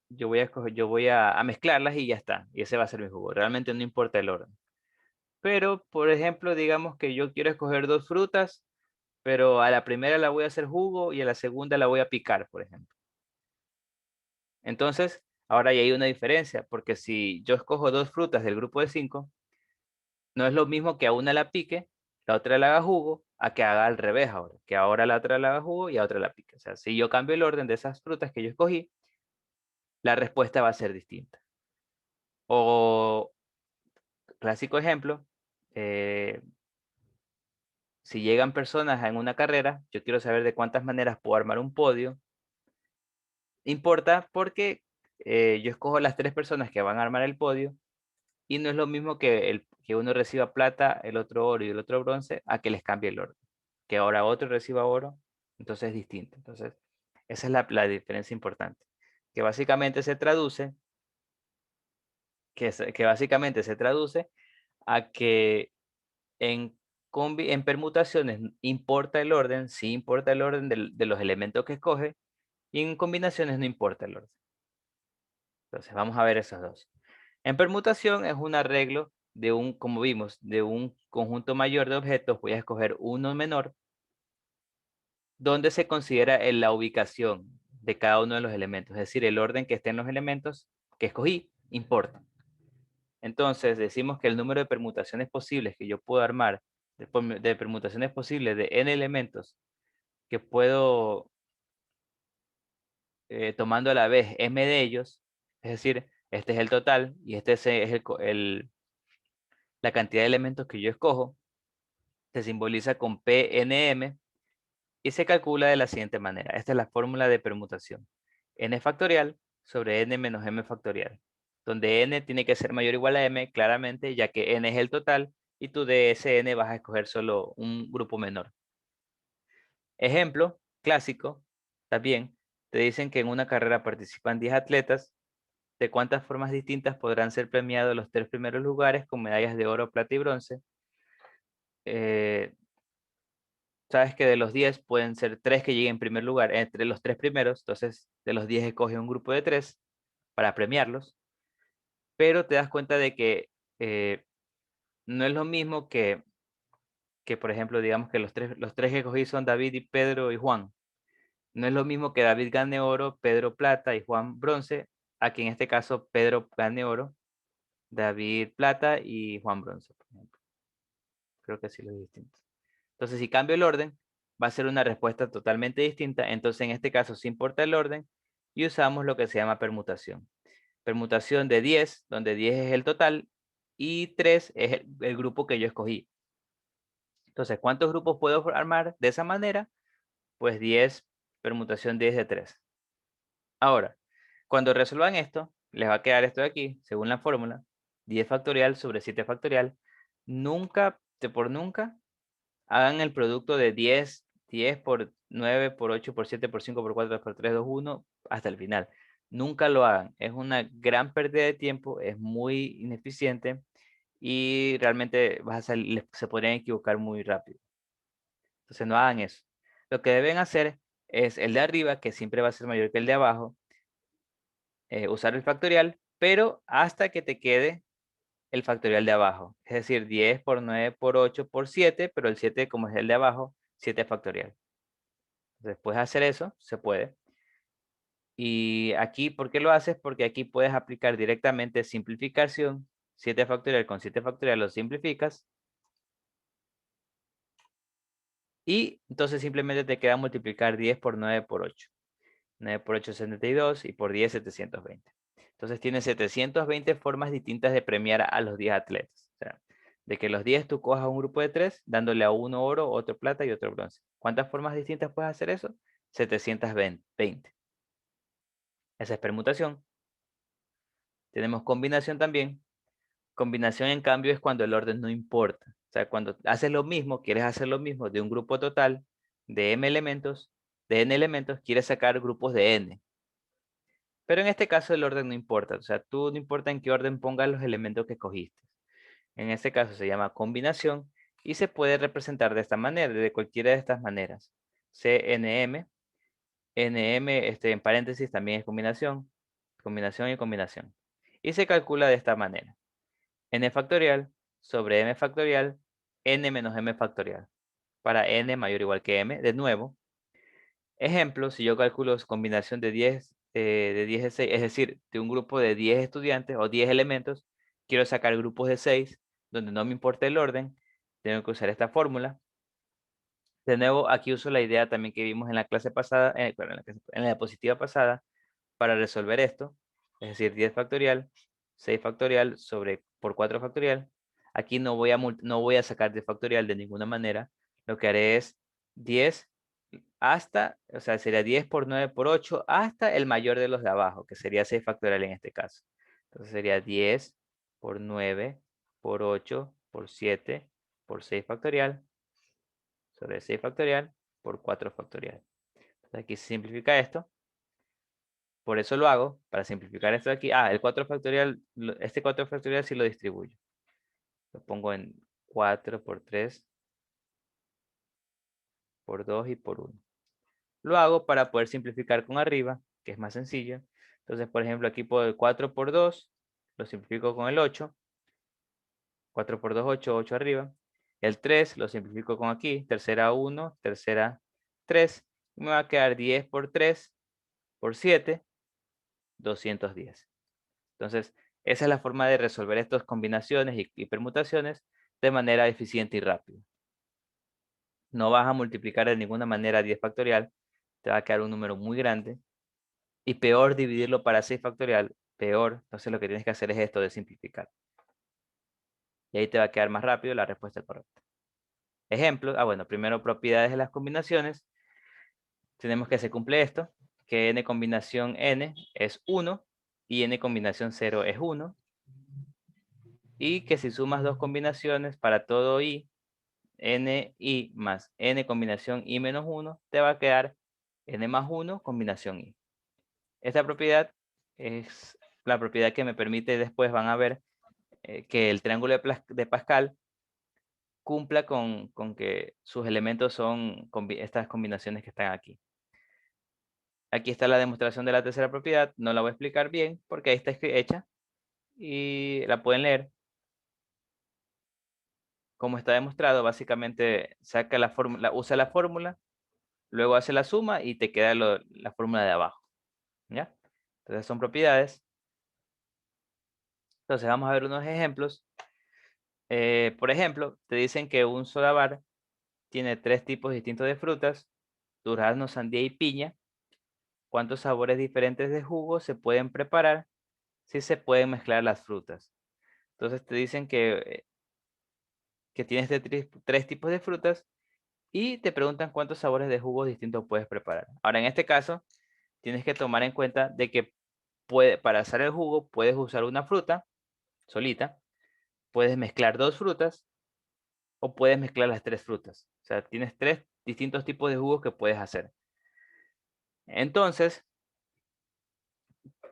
yo voy a mezclarlas y ya está. Y ese va a ser mi jugo. Realmente no importa el orden. Pero, por ejemplo, digamos que yo quiero escoger 2 frutas, pero a la primera la voy a hacer jugo y a la segunda la voy a picar, por ejemplo. Entonces, ahora ya hay una diferencia, porque si yo escojo 2 frutas del grupo de 5, no es lo mismo que a una la pique, la otra la haga jugo, a que haga al revés ahora, que ahora la otra la haga jugo y a otra la pique. O sea, si yo cambio el orden de esas frutas que yo escogí, la respuesta va a ser distinta. O clásico ejemplo, eh, si llegan personas en una carrera, yo quiero saber de cuántas maneras puedo armar un podio. Importa porque yo escojo las 3 personas que van a armar el podio y no es lo mismo que uno reciba plata, el otro oro y el otro bronce, a que les cambie el orden. Que ahora otro reciba oro, entonces es distinto. Entonces, esa es la diferencia importante. Que básicamente se traduce, que básicamente se traduce a que en permutaciones importa el orden, sí importa el orden de los elementos que escoge, y en combinaciones no importa el orden. Entonces, vamos a ver esos dos. En permutación es un arreglo de como vimos, de un conjunto mayor de objetos, voy a escoger uno menor, donde se considera la ubicación de cada uno de los elementos, es decir, el orden que estén los elementos que escogí importa. Entonces, decimos que el número de permutaciones posibles que yo puedo armar, de permutaciones posibles de n elementos que puedo, tomando a la vez m de ellos, es decir, este es el total y este es la cantidad de elementos que yo escojo, se simboliza con PNM y se calcula de la siguiente manera. Esta es la fórmula de permutación. N factorial sobre n menos m factorial, donde n tiene que ser mayor o igual a m, claramente, ya que n es el total y tú de ese n vas a escoger solo un grupo menor. Ejemplo clásico, también, te dicen que en una carrera participan 10 atletas. ¿De cuántas formas distintas podrán ser premiados los 3 primeros lugares con medallas de oro, plata y bronce? Sabes que de los 10 pueden ser 3 que lleguen en primer lugar entre los 3 primeros. Entonces, de los 10 escoge un grupo de 3 para premiarlos. Pero te das cuenta de que no es lo mismo que, por ejemplo, digamos que los tres que escogí son David y Pedro y Juan. No es lo mismo que David gane oro, Pedro plata y Juan bronce, a que en este caso Pedro gane oro, David plata y Juan bronce, por ejemplo. Creo que así lo es distinto. Entonces, si cambio el orden, va a ser una respuesta totalmente distinta. Entonces, en este caso, sí importa el orden y usamos lo que se llama permutación. Permutación de 10, donde 10 es el total y 3 es el grupo que yo escogí. Entonces, ¿cuántos grupos puedo armar de esa manera? Pues 10, permutación 10 de 3. Ahora, cuando resuelvan esto, les va a quedar esto de aquí, según la fórmula, 10 factorial sobre 7 factorial. Nunca, por nunca, hagan el producto de 10 por 9, por 8, por 7, por 5, por 4, por 3, 2, 1, hasta el final. Nunca lo hagan. Es una gran pérdida de tiempo, es muy ineficiente y realmente se podrían equivocar muy rápido. Entonces no hagan eso. Lo que deben hacer es el de arriba, que siempre va a ser mayor que el de abajo, usar el factorial, pero hasta que te quede el factorial de abajo. Es decir, 10 por 9 por 8 por 7, pero el 7 como es el de abajo, 7 factorial. Después de hacer eso, se puede. Y aquí, ¿por qué lo haces? Porque aquí puedes aplicar directamente simplificación. 7 factorial con 7 factorial lo simplificas. Y entonces simplemente te queda multiplicar 10 por 9 por 8. 9 por 8 es 72 y por 10 720. Entonces tienes 720 formas distintas de premiar a los 10 atletas. O sea, de que los 10 tú cojas un grupo de 3, dándole a uno oro, otro plata y otro bronce. ¿Cuántas formas distintas puedes hacer eso? 720. Esa es permutación. Tenemos combinación también. Combinación, en cambio, es cuando el orden no importa. O sea, cuando haces lo mismo, quieres hacer lo mismo de un grupo total de n elementos, quieres sacar grupos de n. Pero en este caso el orden no importa. O sea, tú no importa en qué orden pongas los elementos que escogiste. En este caso se llama combinación y se puede representar de esta manera, de cualquiera de estas maneras. CNM, NM en paréntesis también es combinación, combinación y combinación. Y se calcula de esta manera. N factorial sobre M factorial, N menos M factorial. Para N mayor o igual que M, de nuevo. Ejemplo, si yo calculo combinación de 10 de 6, es decir, de un grupo de 10 estudiantes o 10 elementos, quiero sacar grupos de 6, donde no me importa el orden, tengo que usar esta fórmula. De nuevo, aquí uso la idea también que vimos en la clase pasada, en la diapositiva pasada, para resolver esto, es decir, 10 factorial, 6 factorial por 4 factorial. Aquí no voy a sacar de factorial de ninguna manera. Lo que haré es 10 hasta, o sea, sería 10 por 9 por 8 hasta el mayor de los de abajo, que sería 6 factorial en este caso. Entonces sería 10 por 9 por 8 por 7 por 6 factorial sobre 6 factorial por 4 factorial. Entonces aquí se simplifica esto. Por eso lo hago, para simplificar esto de aquí. El 4 factorial, este 4 factorial sí lo distribuyo. Lo pongo en 4 por 3 por 2 y por 1. Lo hago para poder simplificar con arriba, que es más sencillo. Entonces, por ejemplo, aquí puedo el 4 por 2, lo simplifico con el 8. 4 por 2, 8, 8 arriba. El 3 lo simplifico con aquí, tercera 1, tercera 3. Me va a quedar 10 por 3 por 7, 210. Entonces, esa es la forma de resolver estas combinaciones y permutaciones de manera eficiente y rápida. No vas a multiplicar de ninguna manera 10 factorial, te va a quedar un número muy grande. Y peor dividirlo para 6 factorial, peor. Entonces lo que tienes que hacer es esto de simplificar. Y ahí te va a quedar más rápido la respuesta correcta. Ejemplo, bueno, primero propiedades de las combinaciones. Tenemos que se cumple esto, que n combinación n es 1 y n combinación 0 es 1. Y que si sumas dos combinaciones para todo i, ni más n combinación i menos 1, te va a quedar n más 1 combinación i. Esta propiedad es la propiedad que me permite, después van a ver que el triángulo de Pascal cumpla con que sus elementos son estas combinaciones que están aquí. Aquí está la demostración de la tercera propiedad. No la voy a explicar bien porque ahí está hecha y la pueden leer. Como está demostrado, básicamente saca la fórmula, usa la fórmula, luego hace la suma y te queda la fórmula de abajo. ¿Ya? Entonces son propiedades. Entonces vamos a ver unos ejemplos. Por ejemplo, te dicen que un soda bar tiene 3 tipos distintos de frutas: durazno, sandía y piña. ¿Cuántos sabores diferentes de jugo se pueden preparar si se pueden mezclar las frutas? Entonces te dicen que tienes 3 tipos de frutas y te preguntan cuántos sabores de jugos distintos puedes preparar. Ahora, en este caso, tienes que tomar en cuenta de que para hacer el jugo puedes usar una fruta solita, puedes mezclar 2 frutas o puedes mezclar las 3 frutas. O sea, tienes 3 distintos tipos de jugos que puedes hacer. Entonces,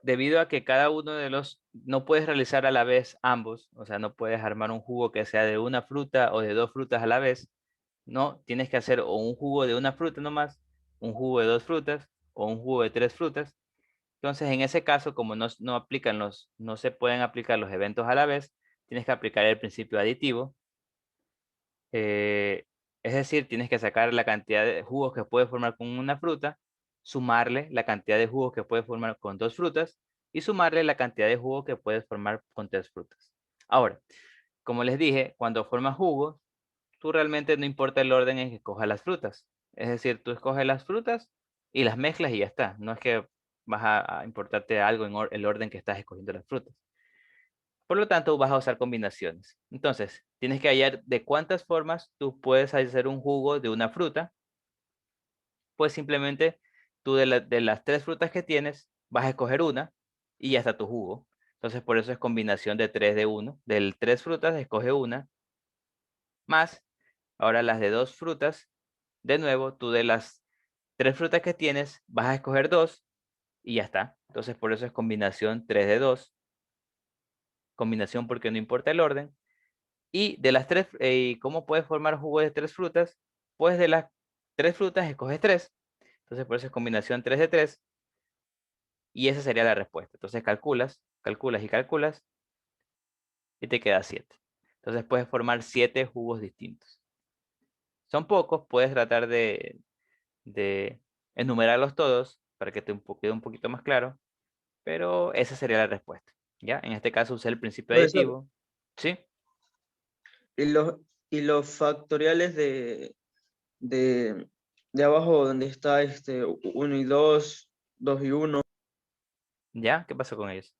debido a que cada uno de los, no puedes realizar a la vez ambos, o sea, no puedes armar un jugo que sea de una fruta o de 2 frutas a la vez, no, tienes que hacer o un jugo de una fruta nomás, un jugo de 2 frutas o un jugo de 3 frutas. Entonces, en ese caso, como no se pueden aplicar los eventos a la vez, tienes que aplicar el principio aditivo. Es decir, tienes que sacar la cantidad de jugos que puede formar con una fruta, sumarle la cantidad de jugos que puede formar con 2 frutas y sumarle la cantidad de jugos que puedes formar con 3 frutas. Ahora, como les dije, cuando formas jugos, tú realmente no importa el orden en que cojas las frutas. Es decir, tú escoges las frutas y las mezclas y ya está. No es que vas a importarte algo en el orden que estás escogiendo las frutas. Por lo tanto, vas a usar combinaciones. Entonces, tienes que hallar de cuántas formas tú puedes hacer un jugo de una fruta. Pues simplemente tú de las 3 frutas que tienes, vas a escoger una y ya está tu jugo. Entonces, por eso es combinación de 3 de 1. De 3 frutas, escoge una. Más, ahora las de 2 frutas. De nuevo, tú de las 3 frutas que tienes, vas a escoger 2 y ya está. Entonces, por eso es combinación 3 de 2. Combinación porque no importa el orden. Y de las 3, ¿cómo puedes formar jugo de 3 frutas? Pues de las 3 frutas escoges 3. Entonces, por eso es combinación 3 de 3. Y esa sería la respuesta. Entonces, calculas, calculas y calculas y te queda 7. Entonces, puedes formar 7 jugos distintos. Son pocos, puedes tratar de enumerarlos todos para que te quede un poquito más claro, pero esa sería la respuesta. ¿Ya? En este caso usé el principio Profesor, aditivo. ¿Sí? y los factoriales de, de abajo donde está 1 y 2, 2 y 1. ¿Ya? ¿Qué pasó con ellos?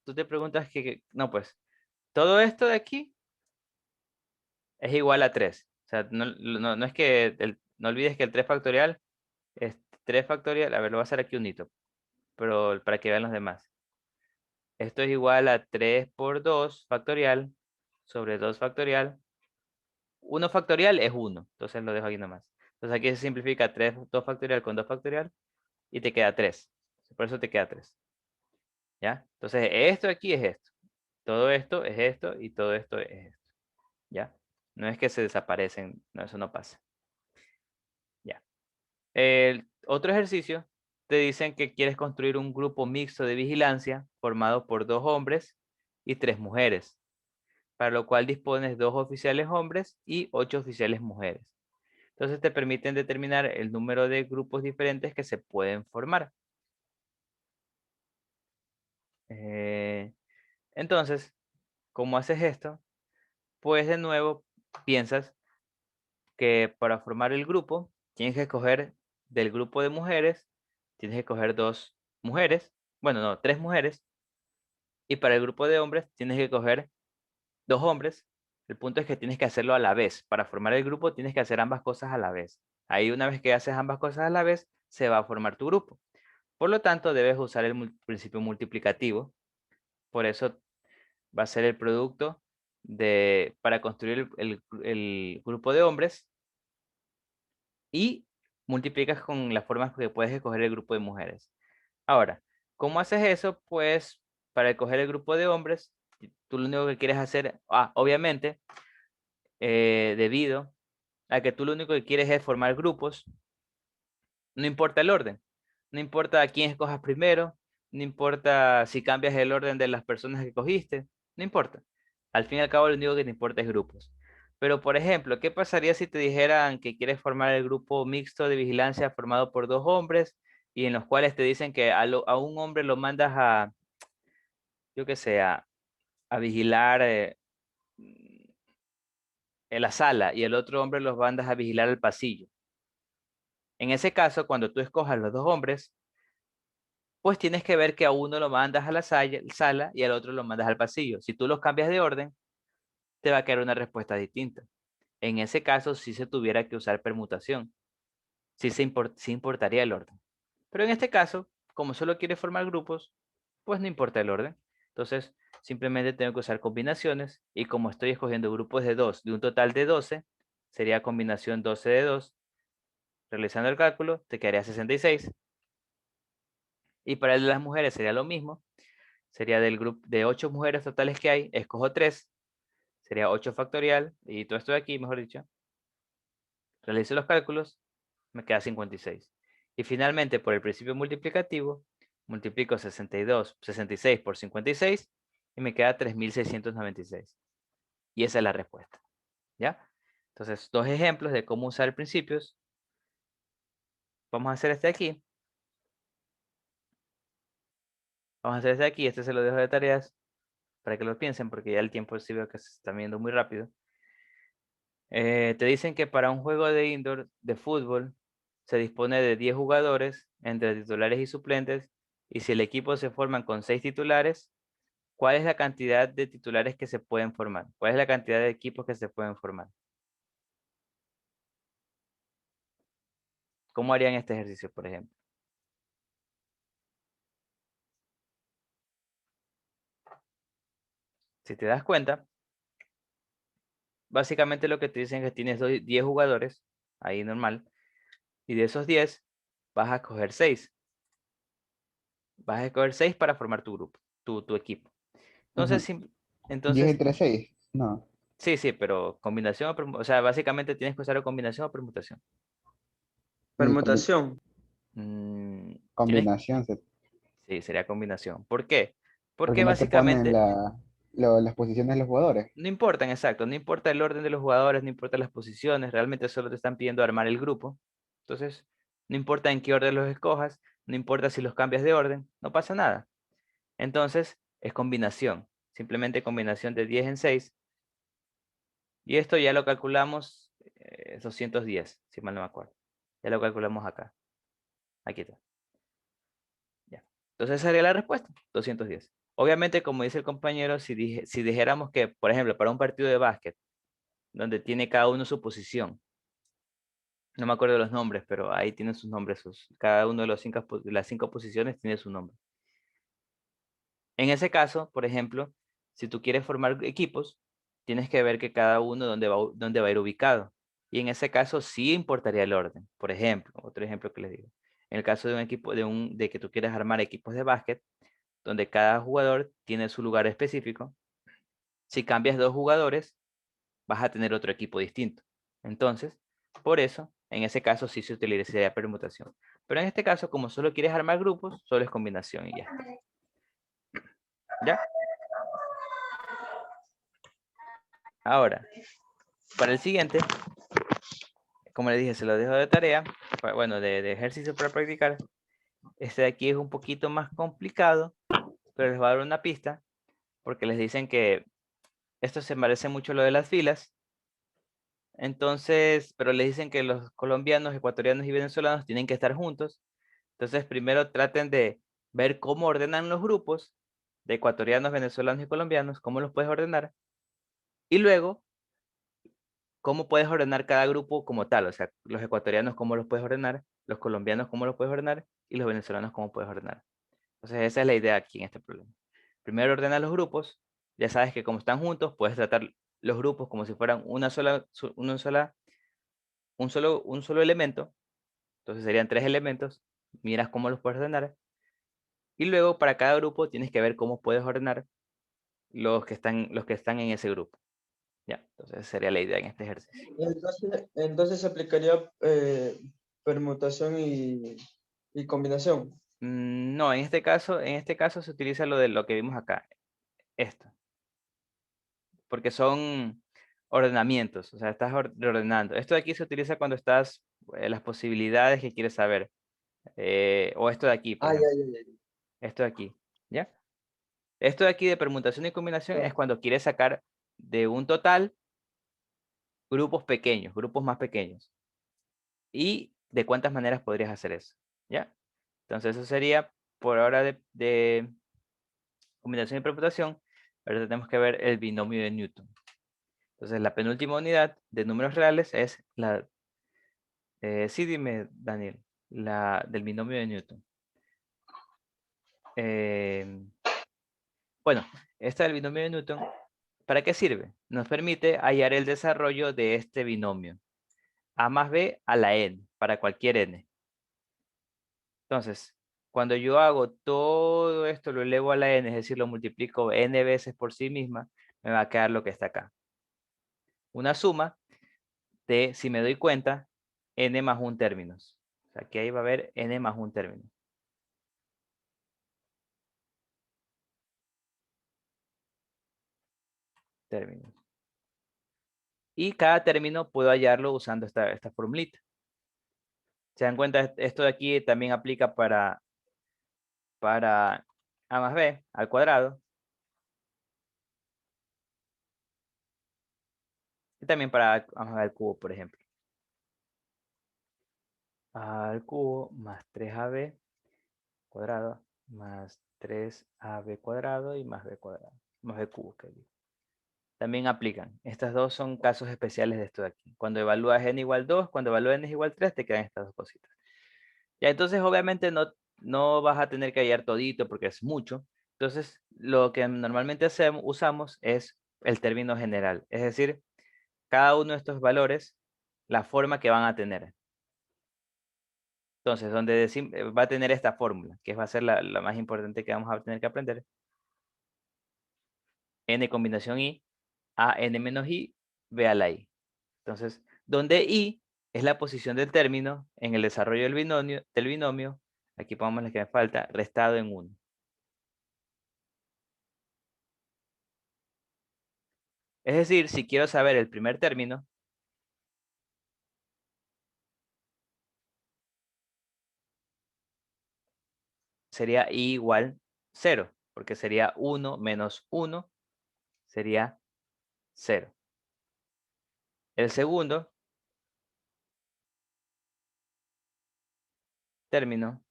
Tú te preguntas no, pues, todo esto de aquí es igual a 3. O sea, no es que, no olvides que el 3 factorial es 3 factorial, a ver, lo voy a hacer aquí unito, pero para que vean los demás. Esto es igual a 3 por 2 factorial sobre 2 factorial. 1 factorial es 1, entonces lo dejo aquí nomás. Entonces aquí se simplifica 2 factorial con 2 factorial y te queda 3. Por eso te queda 3. ¿Ya? Entonces esto aquí es esto. Todo esto es esto y todo esto es esto. ¿Ya? No es que se desaparecen, no, eso no pasa. ¿Ya? El otro ejercicio, te dicen que quieres construir un grupo mixto de vigilancia formado por 2 hombres y 3 mujeres, para lo cual dispones 2 oficiales hombres y 8 oficiales mujeres. Entonces te permiten determinar el número de grupos diferentes que se pueden formar. Entonces, ¿cómo haces esto? Pues de nuevo piensas que para formar el grupo tienes que escoger del grupo de mujeres, tienes que escoger 2 mujeres, bueno, no, 3 mujeres, y para el grupo de hombres tienes que escoger 2 hombres. El punto es que tienes que hacerlo a la vez. Para formar el grupo tienes que hacer ambas cosas a la vez. Ahí una vez que haces ambas cosas a la vez, se va a formar tu grupo. Por lo tanto, debes usar el principio multiplicativo. Por eso va a ser el producto para construir el grupo de hombres y multiplicas con las formas que puedes escoger el grupo de mujeres. Ahora, ¿cómo haces eso? Pues para escoger el grupo de hombres, tú lo único que quieres hacer, obviamente, debido a que tú lo único que quieres es formar grupos, no importa el orden, no importa a quién escojas primero, no importa si cambias el orden de las personas que cogiste, no importa. Al fin y al cabo, lo único que te importa es grupos. Pero, por ejemplo, ¿qué pasaría si te dijeran que quieres formar el grupo mixto de vigilancia formado por 2 hombres y en los cuales te dicen que a un hombre lo mandas a, yo qué sé, a vigilar en la sala y el otro hombre los mandas a vigilar el pasillo? En ese caso, cuando tú escojas los 2 hombres, pues tienes que ver que a uno lo mandas a la sala y al otro lo mandas al pasillo. Si tú los cambias de orden, te va a quedar una respuesta distinta. En ese caso, sí se tuviera que usar permutación. Sí importaría el orden. Pero en este caso, como solo quieres formar grupos, pues no importa el orden. Entonces, simplemente tengo que usar combinaciones y como estoy escogiendo grupos de 2 de un total de 12, sería combinación 12 de 2. Realizando el cálculo, te quedaría 66. Y para el de las mujeres sería lo mismo. Sería del grupo de 8 mujeres totales que hay, escojo 3. Sería 8 factorial y todo esto de aquí, mejor dicho. Realizo los cálculos, me queda 56. Y finalmente, por el principio multiplicativo, multiplico 66 por 56 y me queda 3696. Y esa es la respuesta. ¿Ya? Entonces, 2 ejemplos de cómo usar principios. Vamos a hacer este aquí. Vamos a hacer este aquí. Este se lo dejo de tareas para que lo piensen porque ya el tiempo sí veo que se está viendo muy rápido. Te dicen que para un juego de indoor de fútbol se dispone de 10 jugadores entre titulares y suplentes, y si el equipo se forman con 6 titulares, ¿cuál es la cantidad de titulares que se pueden formar? ¿Cuál es la cantidad de equipos que se pueden formar? ¿Cómo harían este ejercicio, por ejemplo? Si te das cuenta, básicamente lo que te dicen es que tienes 10 jugadores, ahí normal, y de esos 10 vas a escoger 6. Vas a escoger 6 para formar tu grupo, tu equipo. Entonces, Ujú. 10 entonces entre 6. No, sí, sí, pero combinación o sea, básicamente tienes que usar combinación o permutación. sí, Permutación. Tienes, combinación. sí, sería combinación. ¿Por qué? Porque Porque no te ponen básicamente las posiciones de los jugadores. no importan, exacto, no importa el orden de los jugadores, no importa las posiciones, realmente solo te están pidiendo armar el grupo. Entonces, no importa en qué orden los escojas, no importa si los cambias de orden, no pasa nada. Entonces, es combinación, simplemente combinación de 10 en 6. Y esto ya lo calculamos 210, si mal no me acuerdo. Ya lo calculamos acá. Aquí está. Ya. Entonces esa sería la respuesta, 210. Obviamente, como dice el compañero, si dijéramos que, por ejemplo, para un partido de básquet, donde tiene cada uno su posición, no me acuerdo de los nombres, pero ahí tienen sus nombres, cada uno de las 5 posiciones tiene su nombre. En ese caso, por ejemplo, si tú quieres formar equipos, tienes que ver que cada uno dónde va a ir ubicado. Y en ese caso sí importaría el orden. Por ejemplo, otro ejemplo que les digo. En el caso de un equipo, de que tú quieras armar equipos de básquet, donde cada jugador tiene su lugar específico, si cambias 2 jugadores, vas a tener otro equipo distinto. Entonces, por eso, en ese caso sí se utilizaría permutación. Pero en este caso, como solo quieres armar grupos, solo es combinación y ya está. ¿Ya? Ahora, para el siguiente, como les dije, se lo dejo de tarea, bueno, de ejercicio para practicar. Este de aquí es un poquito más complicado, pero les voy a dar una pista, porque les dicen que esto se parece mucho a lo de las filas. Entonces, pero les dicen que los colombianos, ecuatorianos y venezolanos tienen que estar juntos. Entonces, primero traten de ver cómo ordenan los grupos de ecuatorianos, venezolanos y colombianos, cómo los puedes ordenar. Y luego, cómo puedes ordenar cada grupo como tal. O sea, los ecuatorianos, cómo los puedes ordenar, los colombianos, cómo los puedes ordenar y los venezolanos, cómo puedes ordenar. Entonces, esa es la idea aquí en este problema. Primero ordena los grupos. Ya sabes que como están juntos, puedes tratar los grupos como si fueran un solo elemento. Entonces serían 3 elementos. Miras cómo los puedes ordenar. Y luego para cada grupo tienes que ver cómo puedes ordenar los que están en ese grupo. Ya, entonces esa sería la idea en este ejercicio. Y entonces se aplicaría permutación y combinación. No, en este caso se utiliza lo de lo que vimos acá. Esto. Porque son ordenamientos. O sea, estás ordenando. Esto de aquí se utiliza cuando estás las posibilidades que quieres saber. O esto de aquí, por Ah, ya, ejemplo. ya, ya. Esto de aquí. ¿Ya? Esto de aquí de permutación y combinación es cuando quieres sacar de un total grupos pequeños, grupos más pequeños. ¿Y de cuántas maneras podrías hacer eso? ¿Ya? Entonces eso sería por ahora de combinación y permutación. Ahora tenemos que ver el binomio de Newton. Entonces la penúltima unidad de números reales es la... sí, dime, Daniel, la del binomio de Newton. Bueno, esta del binomio de Newton, ¿para qué sirve? Nos permite hallar el desarrollo de este binomio. A más B a la n, para cualquier n. Entonces, cuando yo hago todo esto, lo elevo a la n, es decir, lo multiplico n veces por sí misma, me va a quedar lo que está acá. Una suma de, si me doy cuenta, n más 1 términos. O sea, aquí ahí va a haber n más 1 término. Términos. Y cada término puedo hallarlo usando esta formulita. ¿Se dan cuenta? Esto de aquí también aplica para a más b al cuadrado. Y también para a más b al cubo, por ejemplo. A al cubo más 3ab cuadrado más 3ab cuadrado y más b cuadrado. Más b cubo, que digo. También aplican. Estas dos son casos especiales de esto de aquí. Cuando evalúas n igual 2, cuando evalúas n igual 3, te quedan estas dos cositas. Ya, entonces obviamente no vas a tener que hallar todito porque es mucho. Entonces, lo que normalmente usamos es el término general. Es decir, cada uno de estos valores, la forma que van a tener. Entonces, donde va a tener esta fórmula, que va a ser la más importante que vamos a tener que aprender. N combinación I, a n menos I, b a la I. Entonces, donde I es la posición del término en el desarrollo del binomio, aquí pongamos la que me falta, restado en 1. Es decir, si quiero saber el primer término, sería I igual 0, porque sería 1 menos 1, sería 0. El segundo término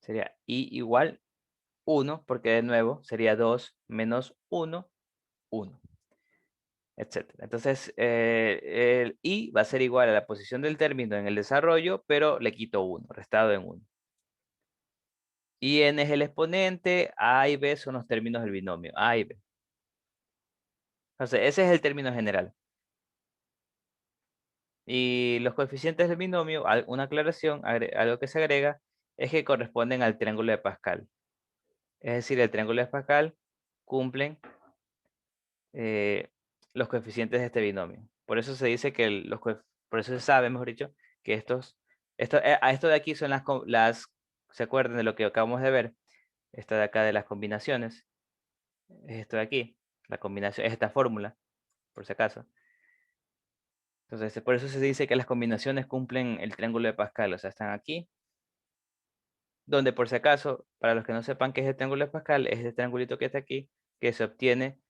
sería I igual 1, porque de nuevo sería 2 menos 1, 1, etc. Entonces, el I va a ser igual a la posición del término en el desarrollo, pero le quito 1, restado en 1. Y n es el exponente, a y b son los términos del binomio, a y b. Entonces, ese es el término general. Y los coeficientes del binomio, una aclaración, algo que se agrega, es que corresponden al triángulo de Pascal. Es decir, el triángulo de Pascal cumplen los coeficientes de este binomio. Por eso se dice que por eso se sabe, mejor dicho, que esto de aquí son ¿se acuerdan de lo que acabamos de ver? Esto de acá de las combinaciones. Esto de aquí, la combinación, es esta fórmula, por si acaso. Entonces, por eso se dice que las combinaciones cumplen el triángulo de Pascal, o sea, están aquí, donde por si acaso, para los que no sepan qué es el triángulo de Pascal, es este triangulito que está aquí, que se obtiene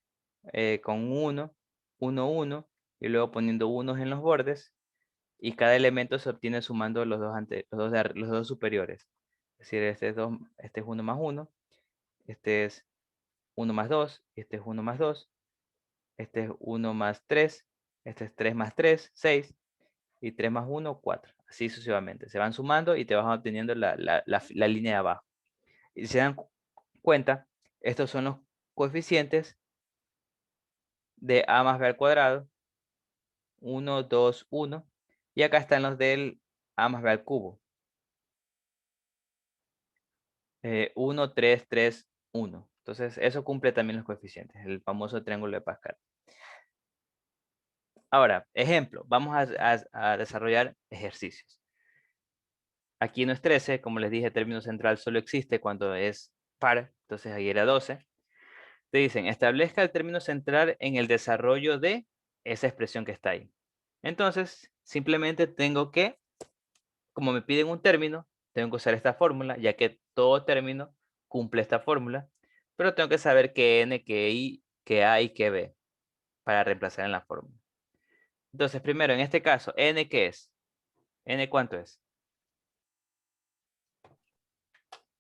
con 1, 1, 1, y luego poniendo unos en los bordes, y cada elemento se obtiene sumando los dos superiores. Es decir, este es 1 más 1, este es 1 más 2, este es 1 más 2, este es 1 más 3, este es 3 más 3, 6, y 3 más 1, 4. Así sucesivamente. Se van sumando y te vas obteniendo la línea de abajo. Y si se dan cuenta, estos son los coeficientes de a más b al cuadrado. 1, 2, 1. Y acá están los del A más B al cubo. 1, 3, 3, 1. Entonces, eso cumple también los coeficientes, el famoso triángulo de Pascal. Ahora, ejemplo, vamos a desarrollar ejercicios. Aquí no es 13, como les dije, el término central solo existe cuando es par, entonces ahí era 12. Te dicen, establezca el término central en el desarrollo de esa expresión que está ahí. Entonces, simplemente tengo que, como me piden un término, tengo que usar esta fórmula, ya que todo término cumple esta fórmula, pero tengo que saber qué n, qué i, qué a y qué b para reemplazar en la fórmula. Entonces, primero, en este caso, n, ¿qué es? ¿N cuánto es?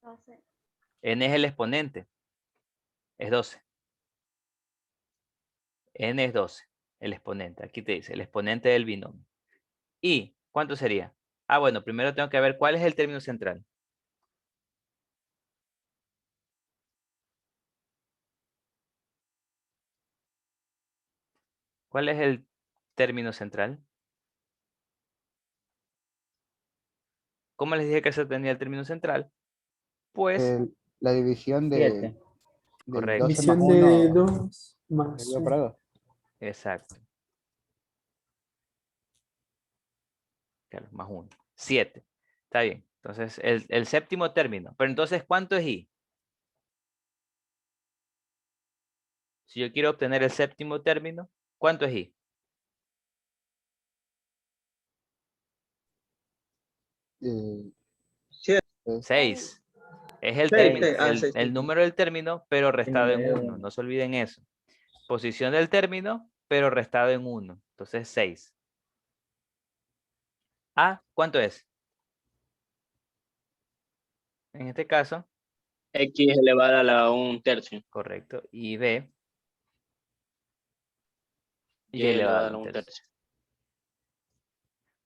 12. N es el exponente, es 12. N es 12, el exponente. Aquí te dice, el exponente del binomio. ¿Y cuánto sería? Ah, bueno, primero tengo que ver cuál es el término central. ¿Cuál es el término central? ¿Cómo les dije que se tenía el término central? Pues La división 7. del Correcto. 12 más División de 1 2 más dividido por 2. Exacto. Claro, más 1. 7. Está bien. Entonces, el séptimo término. Pero entonces, ¿cuánto es i? Si yo quiero obtener el séptimo término, ¿cuánto es i? Eh, 7. es 6. Es el, 6, término, 6. el número del término, pero restado en medio de 1. uno. No se olviden eso. Posición del término, pero restado en 1. Entonces, 6. A, ¿cuánto es? En este caso, X elevada a la 1/3. correcto. Y B, Y y elevado a elevada a la la 1/3. 1/3.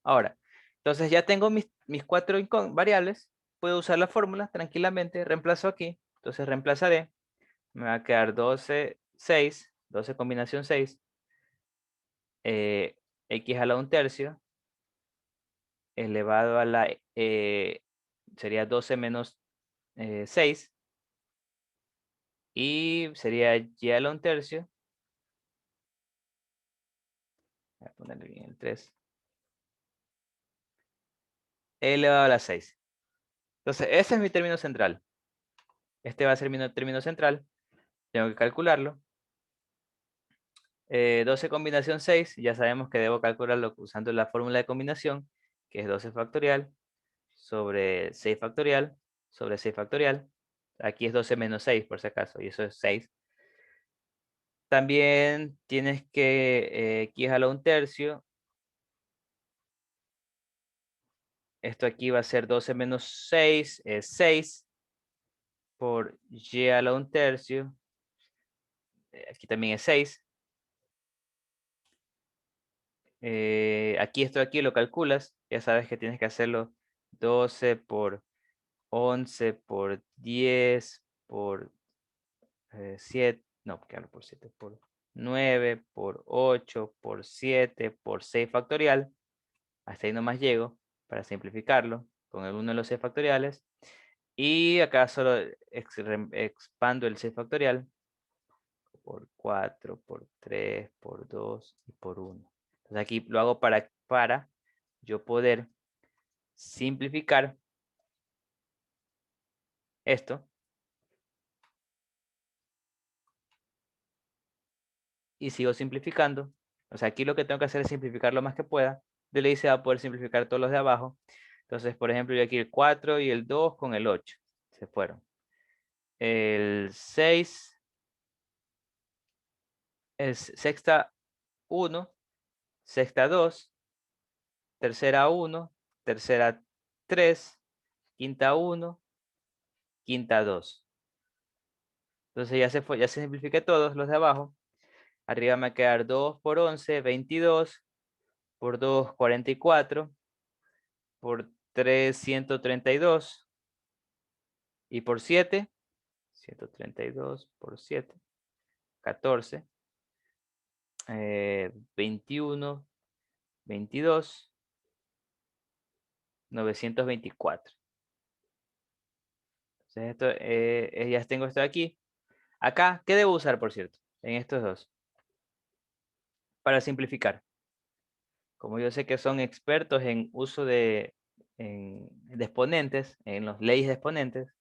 Ahora, entonces ya tengo mis 4 variables. Puedo usar la fórmula tranquilamente. Reemplazo aquí. Entonces reemplazaré. Me va a quedar 12, 6. 12 combinación 6. X a la 1/3. Elevado a la... sería 12 menos 6. Y sería y a la 1/3. Voy a ponerle bien el 3. Elevado a la 6. Entonces, ese es mi término central. Este va a ser mi término central. Tengo que calcularlo. 12 combinación 6. Ya sabemos que debo calcularlo usando la fórmula de combinación, que es 12 factorial sobre 6 factorial sobre 6 factorial. Aquí es 12 menos 6, por si acaso, y eso es 6. También tienes que x a la 1/3. Esto aquí va a ser 12 menos 6, es 6. Por y a la 1/3. Aquí también es 6. Aquí esto de aquí lo calculas. Ya sabes que tienes que hacerlo 12 por 11 por 10 por 7. No, claro, por 7 por 9 por 8 por 7 por 6 factorial. Hasta ahí nomás llego para simplificarlo con alguno de los 6 factoriales. Y acá solo expando el 6 factorial por 4, por 3, por 2 y por 1. Entonces aquí lo hago para yo poder simplificar esto. Y sigo simplificando. O sea, aquí lo que tengo que hacer es simplificar lo más que pueda. De ley se va a poder simplificar todos los de abajo. Entonces, por ejemplo, yo aquí el 4 y el 2 con el 8. Se fueron. El 6 es sexta 1, sexta 2, tercera 1, tercera 3, quinta 1, quinta 2. Entonces ya se fue, ya se simplifiqué todos los de abajo. Arriba me va a quedar 2 por 11, 22, por 2, 44, por 3, 132, y por 7, 132 por 7, 14, 21, 22, 924. Entonces, esto, ya tengo esto aquí. Acá, ¿qué debo usar, por cierto? En estos dos. Para simplificar. Como yo sé que son expertos en uso de exponentes, en las leyes de exponentes,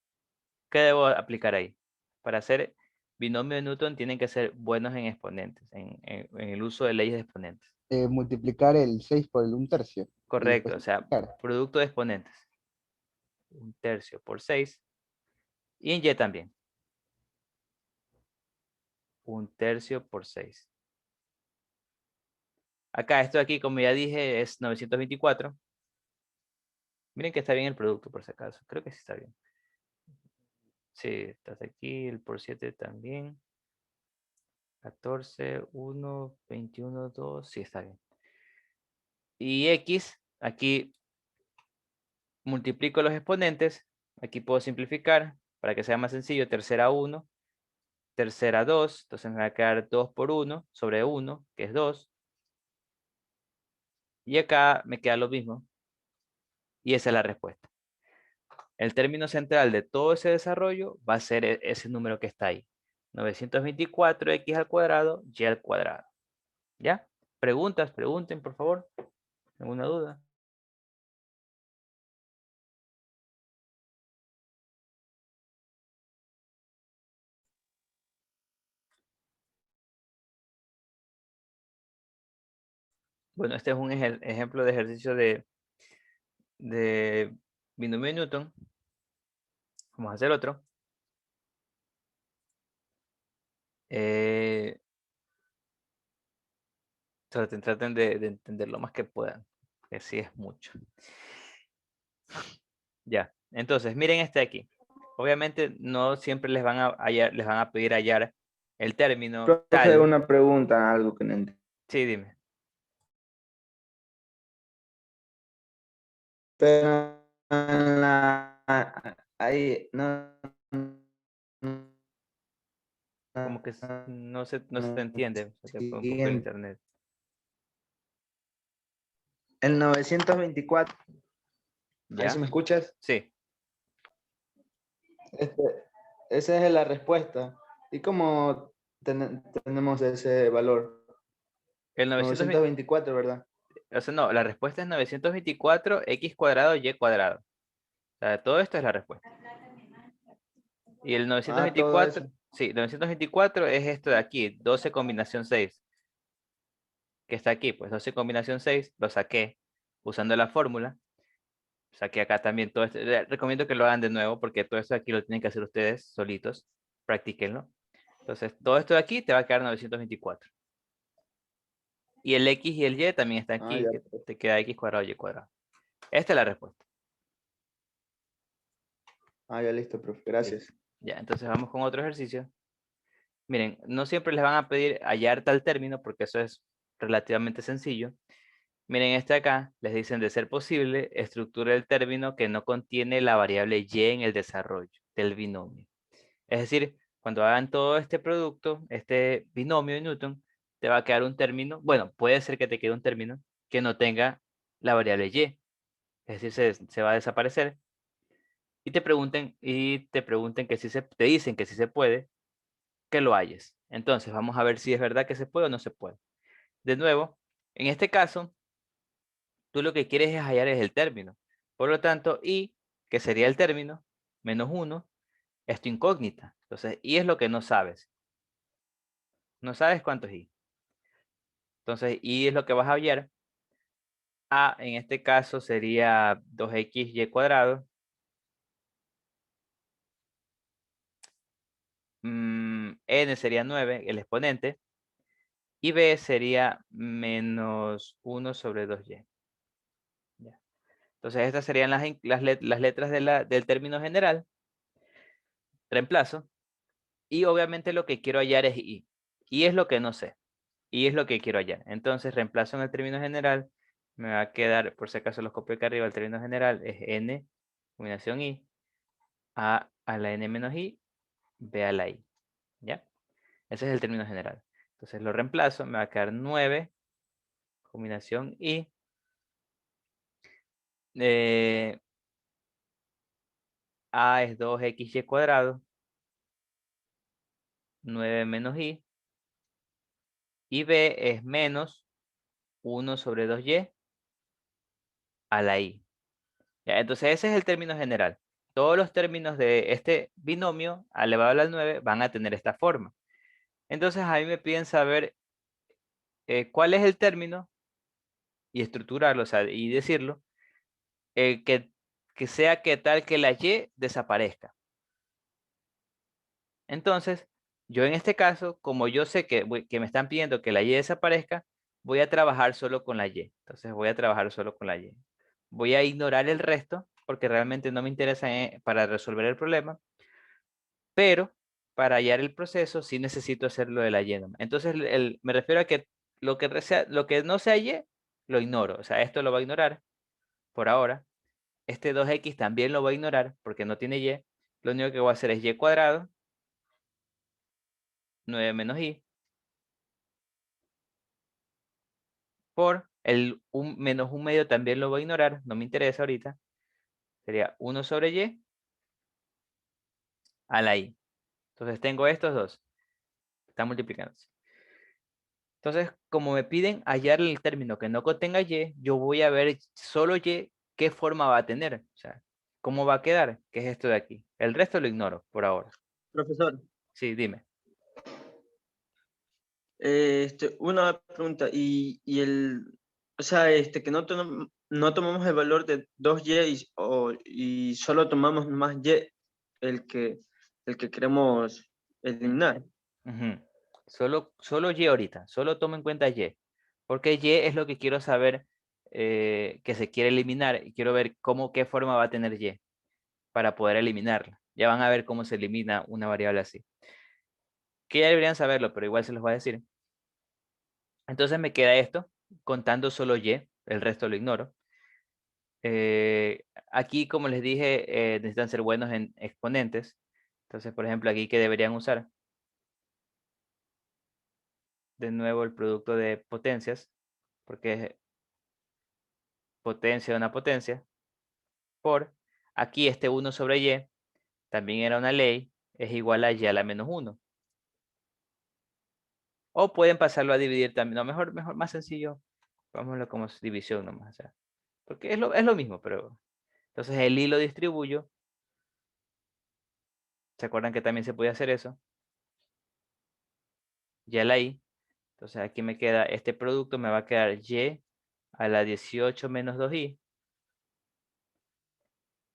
¿qué debo aplicar ahí? Para hacer binomio de Newton tienen que ser buenos en exponentes, en el uso de leyes de exponentes. Multiplicar el 6 por el 1/3. Correcto, o sea, simplificar. producto de exponentes. 1/3 por 6. Y en y también. 1/3 por 6. Acá, esto de aquí, como ya dije, es 924. Miren que está bien el producto, por si acaso. Creo que sí está bien. Sí, estás aquí, el por 7 también. 14, 1, 21, 2. Sí, está bien. Y x, aquí multiplico los exponentes. Aquí puedo simplificar para que sea más sencillo. Tercera 1, tercera 2. Entonces me va a quedar 2 por 1 sobre 1, que es 2. Y acá me queda lo mismo. Y esa es la respuesta. El término central de todo ese desarrollo va a ser ese número que está ahí. 924x al cuadrado, y al cuadrado. ¿Ya? Preguntas, pregunten, por favor. ¿Alguna duda? Bueno, este es un ejemplo de ejercicio de binomio de Newton. Vamos a hacer otro. Traten de entender lo más que puedan, que sí es mucho. Ya, entonces miren este de aquí. Obviamente no siempre les van a pedir hallar el término Profe, tal. una pregunta, algo que no entiendo. Sí, dime. Pero en ahí, no, Como que no se te entiende, se te fue un poco el siguiente. internet. El 924, ahí ¿Ya? si me escuchas, Sí. este, esa es la respuesta. ¿Y cómo tenemos ese valor? El 924, 924, ¿verdad? o sea, no, la respuesta es 924 x cuadrado y cuadrado. O sea, todo esto es la respuesta. Y el Ah, todo 924, eso. sí, 924 es esto de aquí, 12 combinación 6, que está aquí, pues 12 combinación 6, lo saqué usando la fórmula. Saqué acá también todo esto. Recomiendo que lo hagan de nuevo porque todo esto de aquí lo tienen que hacer ustedes solitos. Practíquenlo. Entonces, todo esto de aquí te va a quedar 924. Y el x y el y también está Ah, aquí, ya. que te queda x cuadrado y cuadrado. Esta es la respuesta. Ah, ya listo, profe. Gracias. Ya, entonces vamos con otro ejercicio. Miren, no siempre les van a pedir hallar tal término porque eso es relativamente sencillo. Miren, este acá les dicen de ser posible, estructura el término que no contiene la variable y en el desarrollo del binomio. Es decir, cuando hagan todo este producto, este binomio de Newton, te va a quedar un término, bueno, puede ser que te quede un término que no tenga la variable y. Es decir, se va a desaparecer. Y te pregunten que si te dicen que si se puede, que lo halles. Entonces, vamos a ver si es verdad que se puede o no se puede. De nuevo, en este caso, tú lo que quieres es hallar es el término. Por lo tanto, y, que sería el término, menos 1, es tu incógnita. Entonces, y es lo que no sabes. No sabes cuánto es y. Entonces, y es lo que vas a hallar. A, en este caso, sería 2xy cuadrado. N sería 9, el exponente. Y B sería menos 1 sobre 2y. Ya. Entonces, estas serían las letras del término general. Reemplazo. Y obviamente lo que quiero hallar es y. Y es lo que no sé. Y es lo que quiero hallar. Entonces, reemplazo en el término general. Me va a quedar, por si acaso los copio acá arriba, el término general es n, combinación i, a la n menos i, b a la i. ¿Ya? Ese es el término general. Entonces lo reemplazo, me va a quedar 9, combinación i, A es 2xy cuadrado, 9 menos y. Y B es menos 1 sobre 2y a la i. Ya, entonces ese es el término general. Todos los términos de este binomio elevado al 9 van a tener esta forma. Entonces a mí me piden saber cuál es el término y estructurarlo, o sea, y decirlo, que sea que tal que la y desaparezca. Entonces, yo en este caso, como yo sé que me están pidiendo que la y desaparezca, voy a trabajar solo con la y. Entonces voy a trabajar solo con la y. Voy a ignorar el resto porque realmente no me interesa para resolver el problema, pero para hallar el proceso sí necesito hacerlo de la y. Entonces me refiero a que lo que no sea y, lo ignoro. O sea, esto lo va a ignorar por ahora. Este 2x también lo voy a ignorar porque no tiene y. Lo único que voy a hacer es y cuadrado, 9 menos y, por el menos 1 medio también lo voy a ignorar, no me interesa ahorita. Sería 1 sobre y a la i. Entonces tengo estos dos. Están multiplicándose. Entonces, como me piden hallar el término que no contenga y, yo voy a ver solo y qué forma va a tener. O sea, cómo va a quedar, que es esto de aquí. El resto lo ignoro por ahora. Profesor, Sí, dime. una pregunta, o sea, que no tomamos el valor de 2y y solo tomamos más y, el que queremos eliminar. Ujú. Solo y ahorita, solo tomo en cuenta y. Porque y es lo que quiero saber que se quiere eliminar y quiero ver qué forma va a tener y para poder eliminarla. Ya van a ver cómo se elimina una variable así. Que ya deberían saberlo, pero igual se los voy a decir. Entonces me queda esto, contando solo y, el resto lo ignoro. Aquí, como les dije, necesitan ser buenos en exponentes. Entonces, por ejemplo, aquí, ¿qué deberían usar? De nuevo el producto de potencias, porque es potencia de una potencia, por aquí este 1 sobre y, también era una ley, es igual a y a la menos 1. O pueden pasarlo a dividir también, no, mejor, más sencillo, vámonos como división nomás, o sea, porque es lo mismo, pero entonces el i lo distribuyo, ¿se acuerdan que también se podía hacer eso? Y a la i, entonces aquí me queda, este producto me va a quedar y a la 18 menos 2i,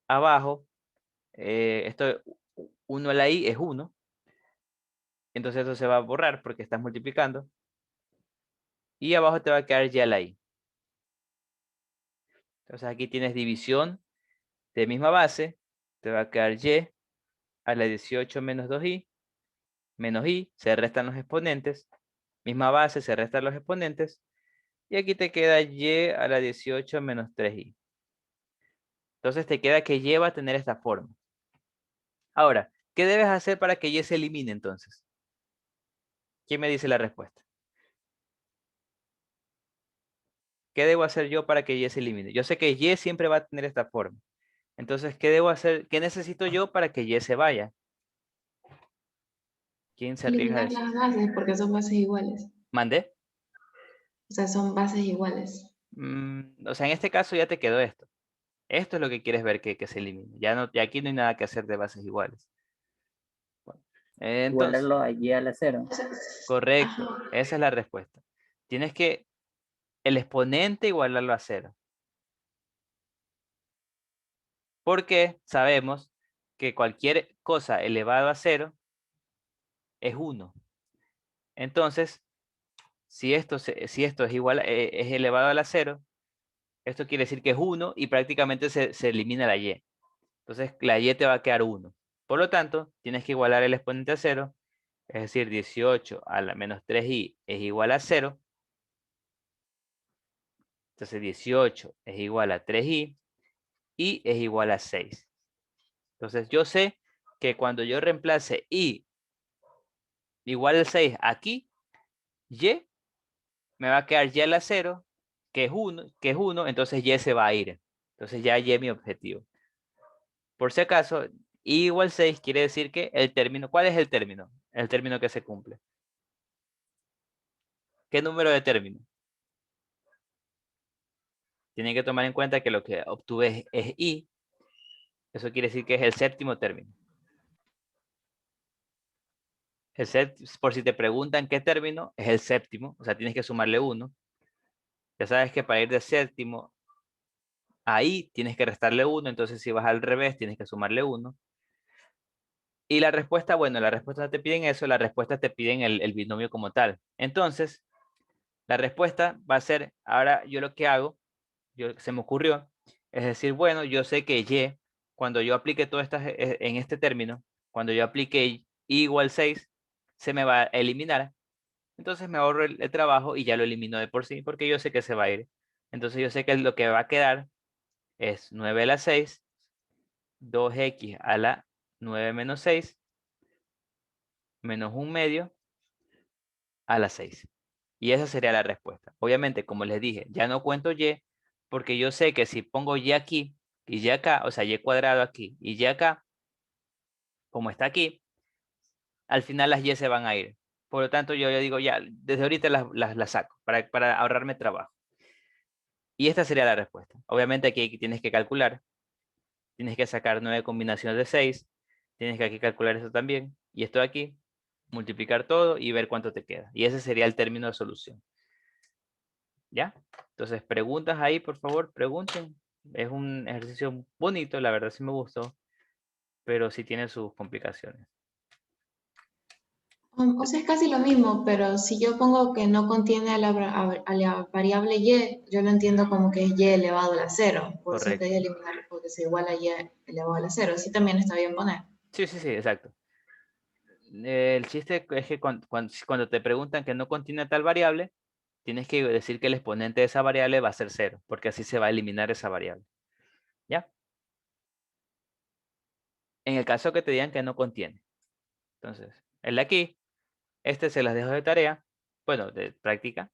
abajo, esto 1 a la i es 1, entonces eso se va a borrar porque estás multiplicando, y abajo te va a quedar y a la i. Entonces aquí tienes división de misma base, te va a quedar y a la 18 menos 2i, menos i, se restan los exponentes, misma base, se restan los exponentes, y aquí te queda y a la 18 menos 3i. Entonces te queda que y va a tener esta forma. Ahora, ¿qué debes hacer para que y se elimine entonces? ¿Quién me dice la respuesta? ¿Qué debo hacer yo para que y se elimine? Yo sé que y siempre va a tener esta forma. Entonces, ¿qué debo hacer? ¿Qué necesito yo para que y se vaya? ¿Quién se arriesga a Eliminar decir? las bases porque son bases iguales. ¿Mandé? O sea, son bases iguales. O sea, en este caso ya te quedó esto. Esto es lo que quieres ver que se elimine. Ya aquí no hay nada que hacer de bases iguales. Bueno, entonces, Igualarlo allí a la cero. O sea, correcto. ajá. Esa es la respuesta. Tienes que el exponente igualarlo a 0. Porque sabemos que cualquier cosa elevado a 0 es 1. Entonces, si esto es igual, es elevado a la 0, esto quiere decir que es 1 y prácticamente se elimina la y. Entonces, la y te va a quedar 1. Por lo tanto, tienes que igualar el exponente a 0, es decir, 18 a la menos 3i es igual a 0. Entonces, 18 es igual a 3i y es igual a 6. Entonces, yo sé que cuando yo reemplace i igual a 6 aquí, y me va a quedar y a la 0, que es 1, entonces y se va a ir. Entonces ya hallé mi objetivo. Por si acaso, y igual 6 quiere decir que el término, ¿cuál es el término? El término que se cumple. ¿Qué número de término? Tienen que tomar en cuenta que lo que obtuve es i. Eso quiere decir que es el séptimo término. Por si te preguntan qué término, es el séptimo. O sea, tienes que sumarle 1. Ya sabes que para ir de séptimo a i tienes que restarle 1. Entonces si vas al revés, tienes que sumarle 1. Y la respuesta, bueno, la respuesta no te piden eso. La respuesta te piden el binomio como tal. Entonces, la respuesta va a ser, ahora yo lo que hago, se me ocurrió, es decir, bueno, yo sé que y, cuando yo aplique todas estas, en este término, cuando yo aplique i igual 6, se me va a eliminar. Entonces me ahorro el trabajo y ya lo elimino de por sí, porque yo sé que se va a ir. Entonces yo sé que lo que va a quedar es 9 a la 6, 2x a la 9 menos 6, menos 1 medio a la 6. Y esa sería la respuesta. Obviamente, como les dije, ya no cuento y, porque yo sé que si pongo y aquí y y acá, o sea, y cuadrado aquí y y acá, como está aquí, al final las y se van a ir. Por lo tanto, yo digo, ya, desde ahorita las saco para ahorrarme trabajo. Y esta sería la respuesta. Obviamente aquí tienes que calcular. Tienes que sacar 9 combinaciones de 6. Tienes que aquí calcular eso también. Y esto de aquí, multiplicar todo y ver cuánto te queda. Y ese sería el término de solución. ¿Ya? Entonces, preguntas ahí, por favor, pregunten. Es un ejercicio bonito, la verdad sí me gustó, pero sí tiene sus complicaciones. O sea, es casi lo mismo, pero si yo pongo que no contiene a la variable y, yo lo entiendo como que es y elevado a la 0. Por eso Correcto. pedí eliminar porque se iguala a y elevado a la 0. Así también está bien poner. Sí, sí, sí, exacto. El chiste es que cuando te preguntan que no contiene tal variable, tienes que decir que el exponente de esa variable va a ser 0, porque así se va a eliminar esa variable. ¿Ya? En el caso que te digan que no contiene. Entonces, el de aquí, este se las dejo de tarea, bueno, de práctica,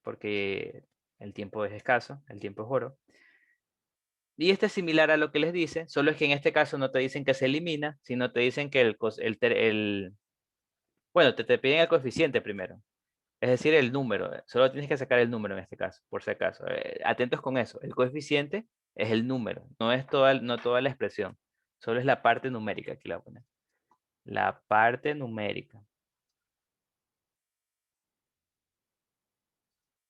porque el tiempo es escaso, el tiempo es oro. Y este es similar a lo que les dice, solo es que en este caso no te dicen que se elimina, sino te dicen que bueno, te piden el coeficiente primero. Es decir, el número. Solo tienes que sacar el número en este caso, por si acaso. Atentos con eso. El coeficiente es el número, no toda la expresión. Solo es la parte numérica. Aquí la voy a poner. La parte numérica.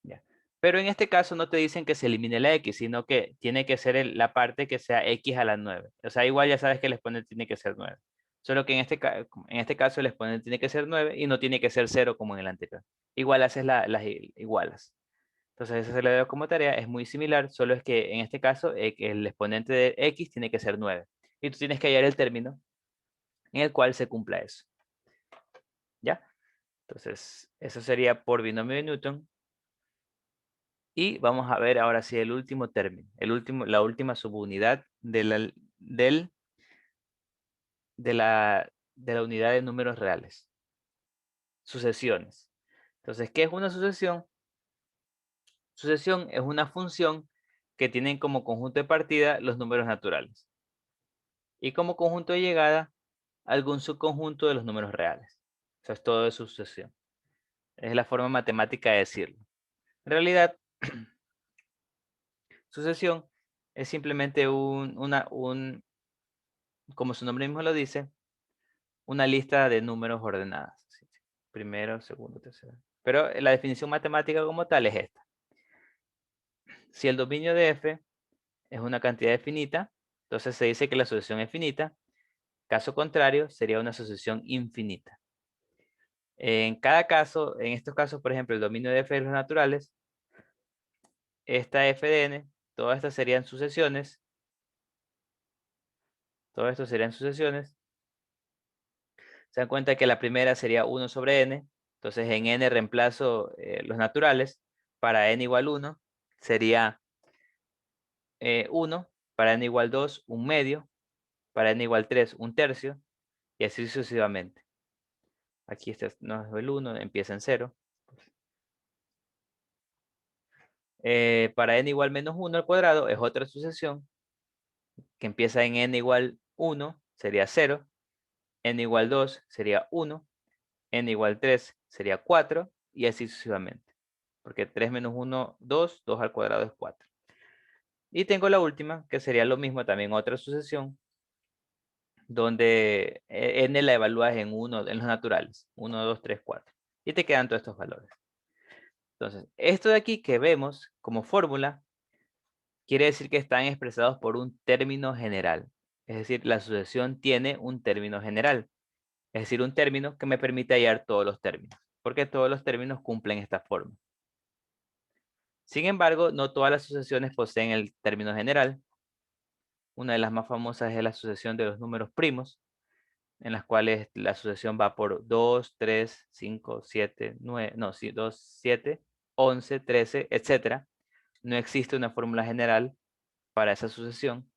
Ya. Pero en este caso no te dicen que se elimine la x, sino que tiene que ser la parte que sea x a la 9. O sea, igual ya sabes que el exponente tiene que ser 9. Solo que en este caso el exponente tiene que ser 9 y no tiene que ser 0 como en el anterior. Igual haces las igualas. Entonces eso se lo doy como tarea, es muy similar, solo es que en este caso el exponente de x tiene que ser 9. Y tú tienes que hallar el término en el cual se cumpla eso. ¿Ya? Entonces, eso sería por binomio de Newton. Y vamos a ver ahora sí el último término, la última subunidad de la unidad de números reales. Sucesiones. Entonces, ¿qué es una sucesión? Sucesión es una función que tienen como conjunto de partida los números naturales. Y como conjunto de llegada, algún subconjunto de los números reales. Eso es todo de sucesión. Es la forma matemática de decirlo. En realidad, sucesión es simplemente como su nombre mismo lo dice, una lista de números ordenadas. Primero, segundo, tercero. Pero la definición matemática como tal es esta. Si el dominio de f es una cantidad finita, entonces se dice que la sucesión es finita. Caso contrario, sería una sucesión infinita. En cada caso, en estos casos, por ejemplo, el dominio de f de los naturales, esta f de n, todas estas serían sucesiones. Todo esto serían sucesiones. Se dan cuenta que la primera sería 1 sobre n. Entonces en n reemplazo los naturales. Para n igual 1 sería 1. Para n igual 2, 1 medio. Para n igual 3, 1 tercio. Y así sucesivamente. Aquí este no es el 1, empieza en 0. Para n igual menos 1 al cuadrado es otra sucesión que empieza en n igual 1, sería 0, n igual 2 sería 1, n igual 3 sería 4 y así sucesivamente. Porque 3 menos 1, 2, 2 al cuadrado es 4. Y tengo la última, que sería lo mismo, también otra sucesión, donde n la evalúas en los naturales, 1, 2, 3, 4. Y te quedan todos estos valores. Entonces, esto de aquí que vemos como fórmula, quiere decir que están expresados por un término general. Es decir, la sucesión tiene un término general. Es decir, un término que me permite hallar todos los términos, porque todos los términos cumplen esta forma. Sin embargo, no todas las sucesiones poseen el término general. Una de las más famosas es la sucesión de los números primos, en las cuales la sucesión va por 2, 3, 5, 7, 9, no, sí, 2, 7, 11, 13, etc. No existe una fórmula general para esa sucesión.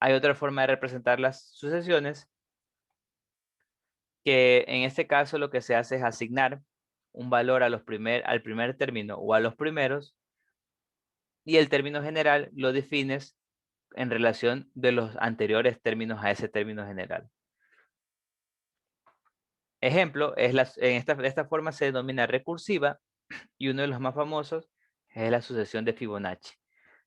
Hay otra forma de representar las sucesiones, que en este caso lo que se hace es asignar un valor al primer término o a los primeros, y el término general lo defines en relación de los anteriores términos a ese término general. Ejemplo, de esta forma se denomina recursiva, y uno de los más famosos es la sucesión de Fibonacci.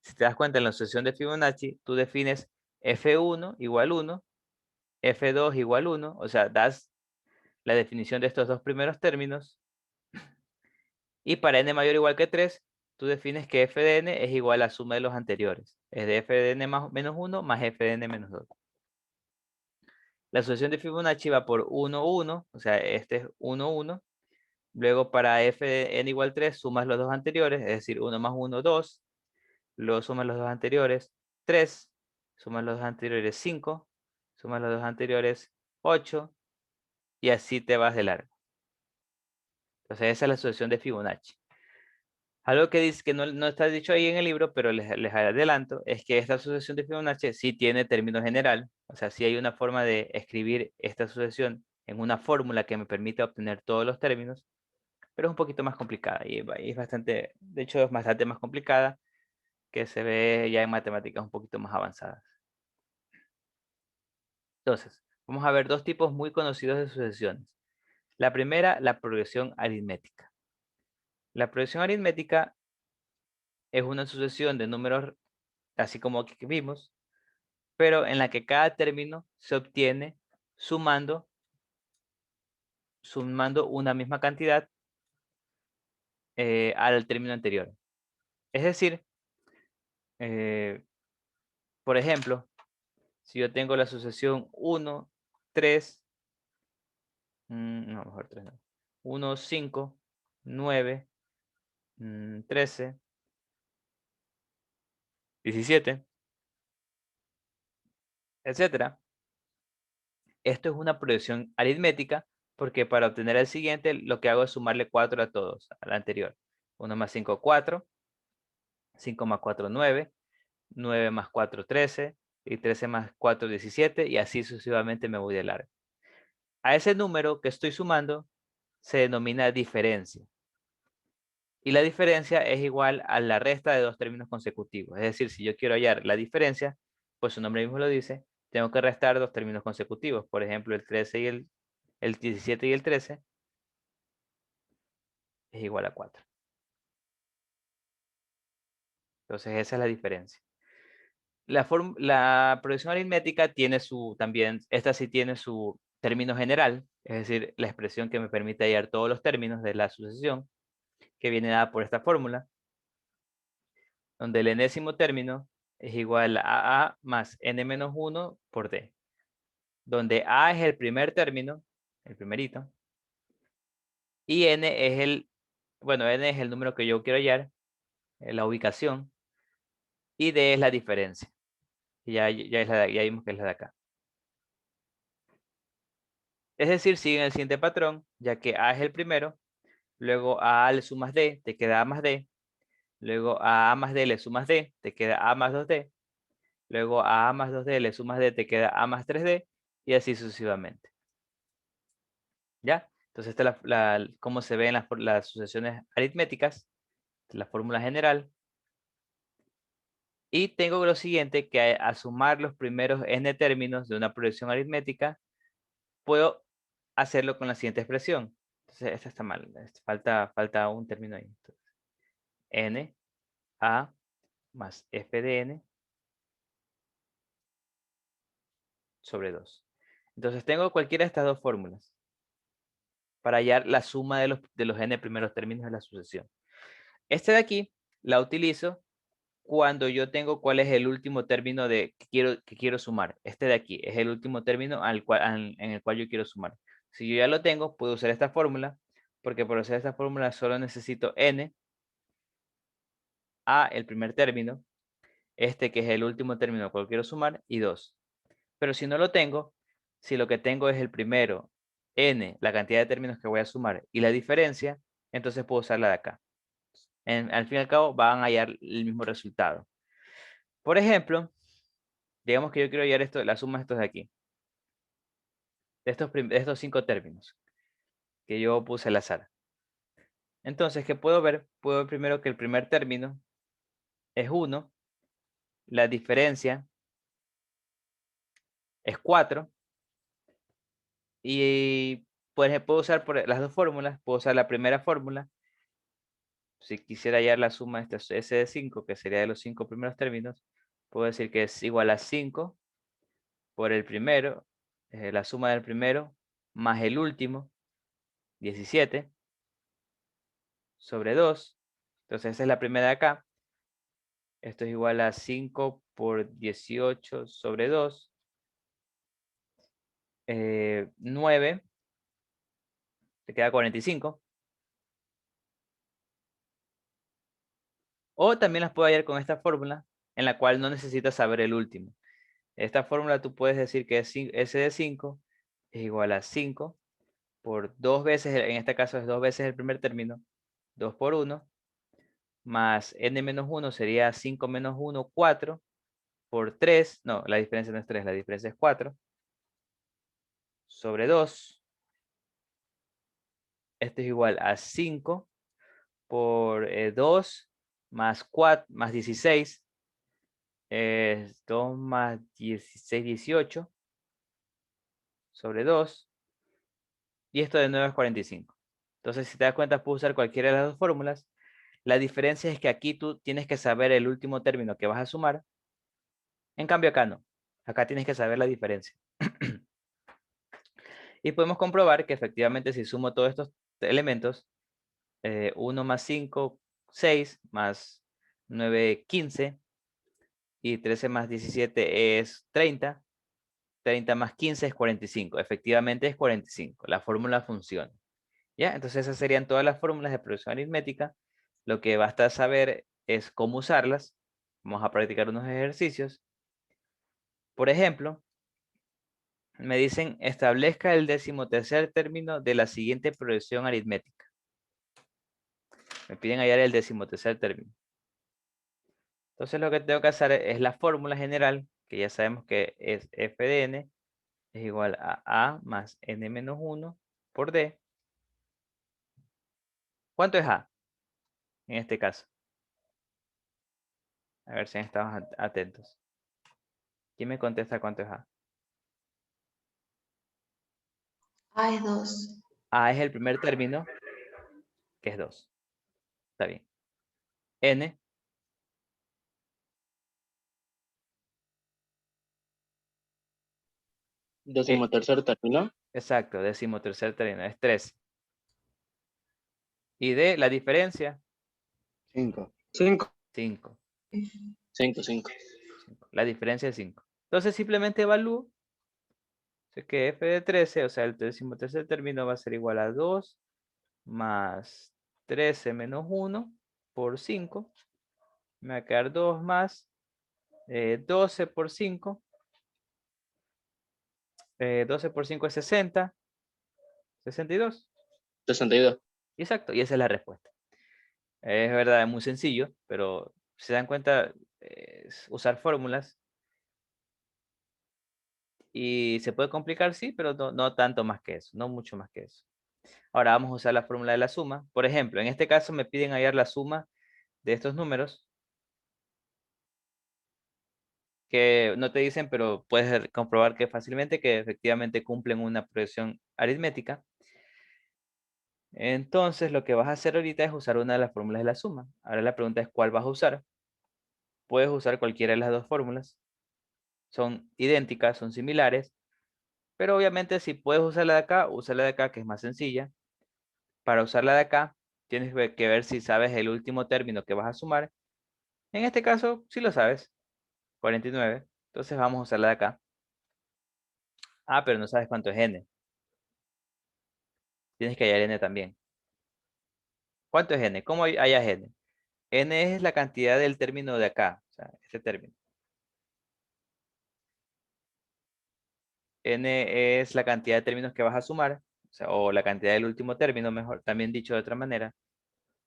Si te das cuenta, en la sucesión de Fibonacci, tú defines F1 igual 1, F2 igual 1, o sea, das la definición de estos dos primeros términos, y para n mayor o igual que 3, tú defines que f de n es igual a la suma de los anteriores. Es de f de n menos 1 más f de n menos 2. La sucesión de Fibonacci va por 1, 1, o sea, este es 1, 1. Luego para f de n igual 3 sumas los dos anteriores, es decir, 1 más 1, 2. Luego sumas los dos anteriores, 3. Sumas los dos anteriores, 5. Sumas los dos anteriores, 8. Y así te vas de largo. Entonces esa es la sucesión de Fibonacci. Algo que dice que no está dicho ahí en el libro, pero les adelanto, es que esta sucesión de Fibonacci sí tiene término general. O sea, sí hay una forma de escribir esta sucesión en una fórmula que me permite obtener todos los términos, pero es un poquito más complicada y es bastante, de hecho es bastante más complicada, que se ve ya en matemáticas un poquito más avanzadas. Entonces, vamos a ver dos tipos muy conocidos de sucesiones. La primera, la progresión aritmética. La progresión aritmética es una sucesión de números, así como que vimos, pero en la que cada término se obtiene sumando una misma cantidad al término anterior. Es decir, por ejemplo, si yo tengo la sucesión 1, 3, no, mejor 3 no, 1, 5, 9, 13, 17, etcétera. Esto es una progresión aritmética, porque para obtener el siguiente lo que hago es sumarle 4 a todos, al anterior. 1 más 5, 4. 5 más 4, 9. 9 más 4, 13. Y 13 más 4, 17. Y así sucesivamente me voy de largo. A ese número que estoy sumando se denomina diferencia. Y la diferencia es igual a la resta de dos términos consecutivos. Es decir, si yo quiero hallar la diferencia, pues su nombre mismo lo dice, tengo que restar dos términos consecutivos. Por ejemplo, el 13 y el 17 y el 13 es igual a 4. Entonces esa es la diferencia. La progresión aritmética tiene también, esta sí tiene su término general, es decir, la expresión que me permite hallar todos los términos de la sucesión, que viene dada por esta fórmula, donde el enésimo término es igual a A más n menos 1 por D, donde A es el primer término, el primerito, y n es el número que yo quiero hallar, la ubicación, y D es la diferencia. Ya vimos que es la de acá. Es decir, siguen el siguiente patrón, ya que A es el primero, luego a A le sumas D, te queda A más D, luego a A más D le sumas D, te queda A más 2D, luego a A más 2D le sumas D, te queda A más 3D, y así sucesivamente. ¿Ya? Entonces, esta es cómo se ven las sucesiones aritméticas, la fórmula general. Y tengo lo siguiente, que a sumar los primeros n términos de una progresión aritmética, puedo hacerlo con la siguiente expresión. Entonces, esta está mal, falta un término ahí. Entonces, n a más f de n sobre 2. Entonces, tengo cualquiera de estas dos fórmulas para hallar la suma de los n primeros términos de la sucesión. Este de aquí la utilizo cuando yo tengo cuál es el último término que quiero sumar. Este de aquí es el último término en el cual yo quiero sumar. Si yo ya lo tengo, puedo usar esta fórmula, porque por usar esta fórmula solo necesito n a el primer término, este que es el último término al cual quiero sumar, y 2. Pero si no lo tengo, si lo que tengo es el primero, n, la cantidad de términos que voy a sumar, y la diferencia, entonces puedo usar la de acá. Al fin y al cabo van a hallar el mismo resultado. Por ejemplo, digamos que yo quiero hallar la suma de estos de aquí. De estos 5 términos que yo puse al azar. Entonces, ¿qué puedo ver? Puedo ver primero que el primer término es 1. La diferencia es 4. Y pues puedo usar las dos fórmulas. Puedo usar la primera fórmula. Si quisiera hallar la suma de este S de 5, que sería de los 5 primeros términos, puedo decir que es igual a 5 por el primero, la suma del primero, más el último, 17, sobre 2. Entonces esa es la primera de acá. Esto es igual a 5 por 18 sobre 2. 9. Te queda 45. O también las puedo hallar con esta fórmula, en la cual no necesitas saber el último. Esta fórmula tú puedes decir que S de 5 es igual a 5 por 2 veces, en este caso es 2 veces el primer término, 2 por 1, más n menos 1 sería 5 menos 1, 4, por 3, no, la diferencia no es 3, la diferencia es 4, sobre 2. Esto es igual a 5 por 2 más 4 más 16. Es 2 más 16, 18 sobre 2. Y esto de nuevo es 45. Entonces, si te das cuenta, puedo usar cualquiera de las dos fórmulas. La diferencia es que aquí tú tienes que saber el último término que vas a sumar. En cambio acá no. Acá tienes que saber la diferencia. Y podemos comprobar que efectivamente si sumo todos estos elementos, 1 más 5, 6, más 9, 15, y 13 más 17 es 30. 30 más 15 es 45. Efectivamente es 45. La fórmula funciona. ¿Ya? Entonces esas serían todas las fórmulas de progresión aritmética. Lo que basta saber es cómo usarlas. Vamos a practicar unos ejercicios. Por ejemplo, me dicen establezca el 13º término de la siguiente progresión aritmética. Me piden hallar el 13º término. Entonces lo que tengo que hacer es la fórmula general, que ya sabemos que es f de n, es igual a más n menos 1 por d. ¿Cuánto es a en este caso? A ver si estamos atentos. ¿Quién me contesta cuánto es a? A es 2. A es el primer término, que es 2. Está bien. N. Decimotercer término. Exacto, 13º término, es 3. Y D, la diferencia, 5. 5. 5. 5. La diferencia es 5. Entonces simplemente evalúo. Sé que f de 13, o sea, el 13º término va a ser igual a 2 más 13 menos 1 por 5. Me va a quedar 2 más 12 por 5. 12 por 5 es 60. 62. 62. Exacto, y esa es la respuesta. Es verdad, es muy sencillo, pero si se dan cuenta, es usar fórmulas. Y se puede complicar, sí, pero no tanto más que eso, no mucho más que eso. Ahora vamos a usar la fórmula de la suma. Por ejemplo, en este caso me piden hallar la suma de estos números, que no te dicen, pero puedes comprobar que fácilmente que efectivamente cumplen una progresión aritmética. Entonces, lo que vas a hacer ahorita es usar una de las fórmulas de la suma. Ahora la pregunta es, ¿cuál vas a usar? Puedes usar cualquiera de las dos fórmulas. Son idénticas, son similares, pero obviamente si puedes usar la de acá, usa la de acá, que es más sencilla. Para usar la de acá, tienes que ver si sabes el último término que vas a sumar. En este caso, sí lo sabes, 49. Entonces vamos a usar la de acá. Ah, pero no sabes cuánto es n. Tienes que hallar n también. ¿Cuánto es n? ¿Cómo hallas n? N es la cantidad del término de acá, o sea, este término. N es la cantidad de términos que vas a sumar, o sea, o la cantidad del último término, mejor, también dicho de otra manera,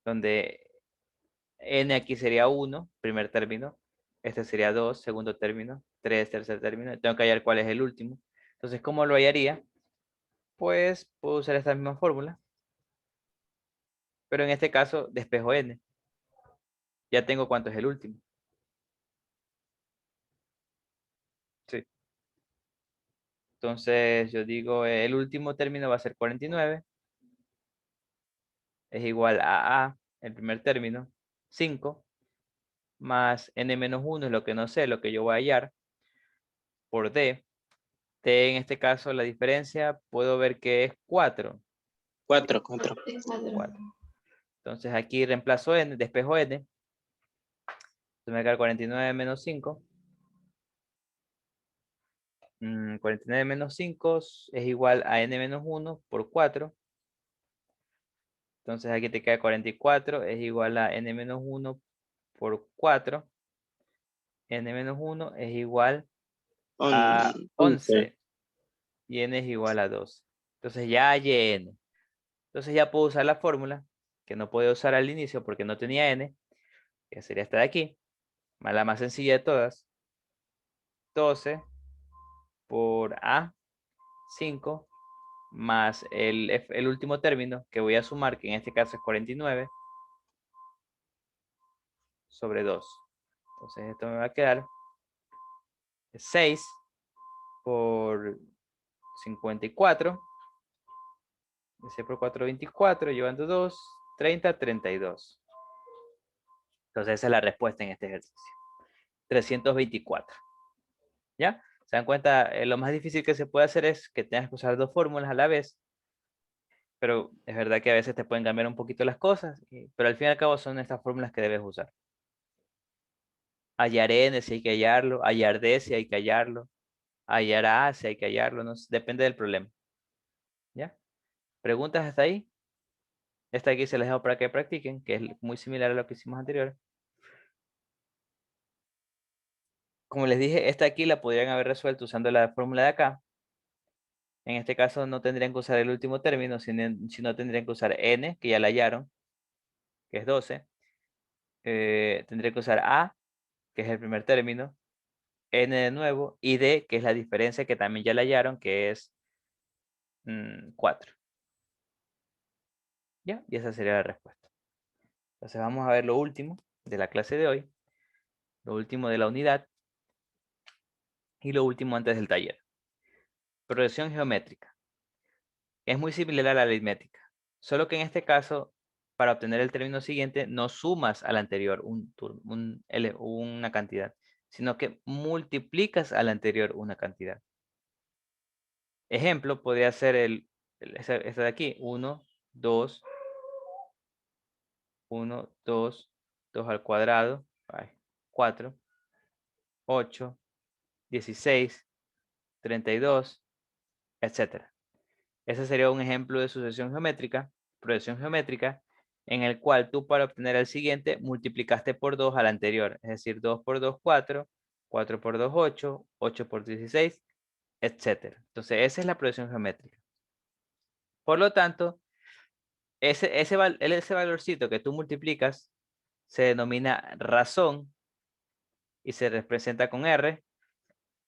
donde n aquí sería 1, primer término, este sería 2, segundo término, 3, tercer término, tengo que hallar cuál es el último. Entonces, ¿cómo lo hallaría? Pues puedo usar esta misma fórmula, pero en este caso despejo n. Ya tengo cuánto es el último. Sí. Entonces yo digo, el último término va a ser 49. Es igual a A, el primer término, 5, más n menos 1 es lo que no sé, lo que yo voy a hallar, por D. D en este caso la diferencia puedo ver que es 4. 4, 4. 4. Entonces aquí reemplazo n, despejo n. Entonces me va a quedar 49 menos 5. 49 menos 5 es igual a n menos 1 por 4. Entonces aquí te queda 44 es igual a n menos 1 por 4. N menos 1 es igual a 11. Y n es igual a 2. Entonces ya hallé n. Entonces ya puedo usar la fórmula que no podía usar al inicio porque no tenía n, que sería esta de aquí, la más sencilla de todas. 12 por A, 5, más el último término que voy a sumar, que en este caso es 49, sobre 2. Entonces esto me va a quedar 6 por 54. 6 por 4, 24, llevando 2, 30, 32. Entonces esa es la respuesta en este ejercicio. 324. ¿Ya? ¿Se dan cuenta? Lo más difícil que se puede hacer es que tengas que usar dos fórmulas a la vez. Pero es verdad que a veces te pueden cambiar un poquito las cosas. Pero al fin y al cabo son estas fórmulas que debes usar. Hallar n si hay que hallarlo. Hallar d si hay que hallarlo. Hallar a si hay que hallarlo. No sé, depende del problema. ¿Ya? ¿Preguntas hasta ahí? Esta aquí se les dejo para que practiquen, que es muy similar a lo que hicimos anterior. Como les dije, esta aquí la podrían haber resuelto usando la fórmula de acá. En este caso no tendrían que usar el último término, sino tendrían que usar n, que ya la hallaron, que es 12. Tendría que usar a, que es el primer término, n de nuevo, y d, que es la diferencia que también ya la hallaron, que es 4. ¿Ya? Y esa sería la respuesta. Entonces vamos a ver lo último de la clase de hoy, lo último de la unidad, y lo último antes del taller. Progresión geométrica. Es muy similar a la aritmética, solo que en este caso, para obtener el término siguiente, no sumas al anterior una cantidad, sino que multiplicas al anterior una cantidad. Ejemplo, podría ser este de aquí, 1, 2, 1, 2, 2 al cuadrado, 4, 8, 16, 32, etc. Ese sería un ejemplo de sucesión geométrica, progresión geométrica, en el cual tú para obtener el siguiente multiplicaste por 2 al anterior. Es decir, 2 por 2, 4, 4 por 2, 8, 8 por 16, etc. Entonces, esa es la progresión geométrica. Por lo tanto, ese valorcito que tú multiplicas se denomina razón y se representa con R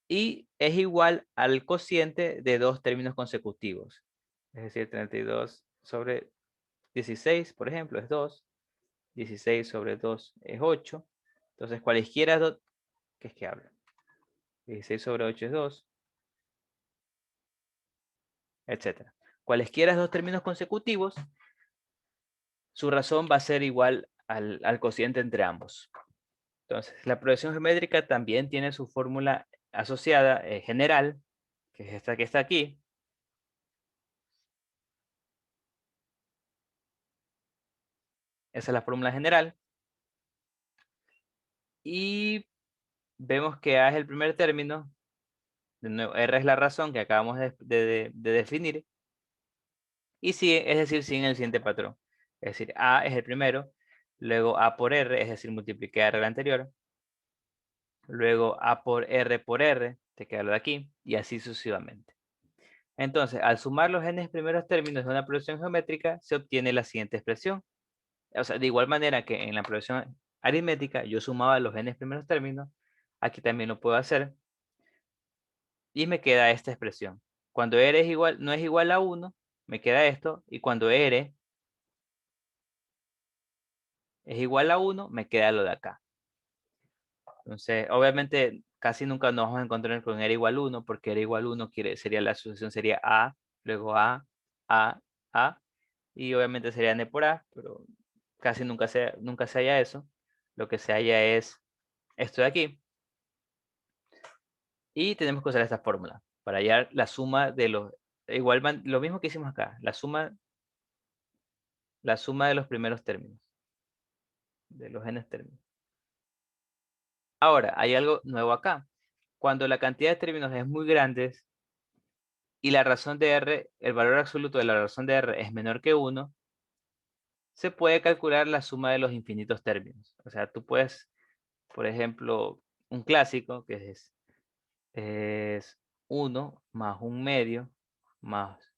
y es igual al cociente de dos términos consecutivos. Es decir, 32 sobre 16, por ejemplo, es 2. 16 sobre 2 es 8. Entonces, cualesquiera dos, ¿qué es que habla? 16 sobre 8 es 2, etc. Cualesquiera dos términos consecutivos, su razón va a ser igual al cociente entre ambos. Entonces, la progresión geométrica también tiene su fórmula asociada general, que es esta que está aquí. Esa es la fórmula general. Y vemos que A es el primer término. De nuevo, R es la razón que acabamos de definir. Y sigue, es decir, sigue el siguiente patrón. Es decir, A es el primero. Luego A por R, es decir, multipliqué R la anterior. Luego A por R, te queda lo de aquí. Y así sucesivamente. Entonces, al sumar los n primeros términos de una progresión geométrica, se obtiene la siguiente expresión. O sea, de igual manera que en la progresión aritmética yo sumaba los n primeros términos, aquí también lo puedo hacer. Y me queda esta expresión. Cuando r es igual, no es igual a 1, me queda esto. Y cuando r es igual a 1, me queda lo de acá. Entonces, obviamente, casi nunca nos vamos a encontrar con r igual a 1, porque r igual a 1 sería la sucesión sería a, luego a, a, y obviamente sería n por a, pero casi nunca se halla eso. Lo que se halla es esto de aquí. Y tenemos que usar esta fórmula para hallar la suma de los, lo mismo que hicimos acá, la suma de los primeros términos, de los n términos. Ahora, hay algo nuevo acá. Cuando la cantidad de términos es muy grande y la razón de r, el valor absoluto de la razón de r es menor que 1, se puede calcular la suma de los infinitos términos. O sea, tú puedes, por ejemplo, un clásico que es 1 más un medio más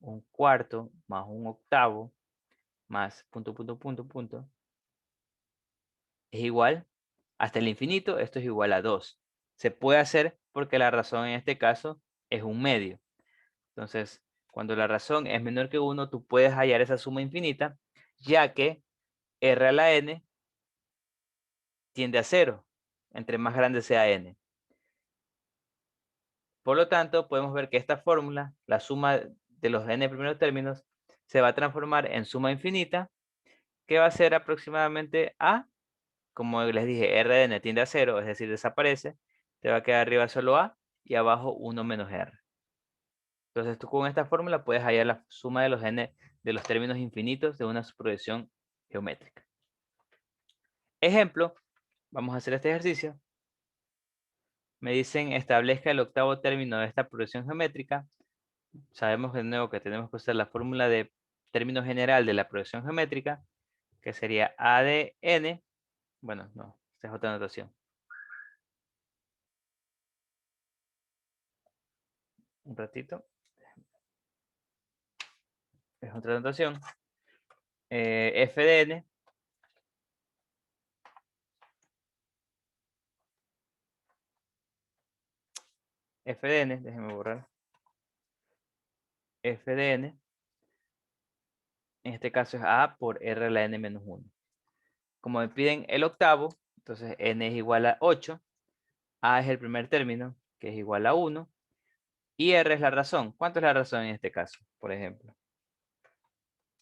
un cuarto más un octavo más punto, punto, punto, punto, es igual hasta el infinito. Esto es igual a 2. Se puede hacer porque la razón en este caso es un medio. Entonces, cuando la razón es menor que 1, tú puedes hallar esa suma infinita, ya que r a la n tiende a 0, entre más grande sea n. Por lo tanto, podemos ver que esta fórmula, la suma de los n primeros términos, se va a transformar en suma infinita, que va a ser aproximadamente a, como les dije, r de n tiende a 0, es decir, desaparece, te va a quedar arriba solo a y abajo 1 menos r. Entonces tú con esta fórmula puedes hallar la suma de los n de los términos infinitos de una progresión geométrica. Ejemplo, vamos a hacer este ejercicio. Me dicen establezca el octavo término de esta progresión geométrica. Sabemos de nuevo que tenemos que usar la fórmula de término general de la progresión geométrica, que sería a de n. Bueno, no, esta es otra notación. Un ratito. Es otra notación. F de n. F de n, déjenme borrar. F de n. En este caso es a por r a la n menos 1. Como me piden el octavo, entonces n es igual a 8. A es el primer término, que es igual a 1. Y r es la razón. ¿Cuánto es la razón en este caso, por ejemplo?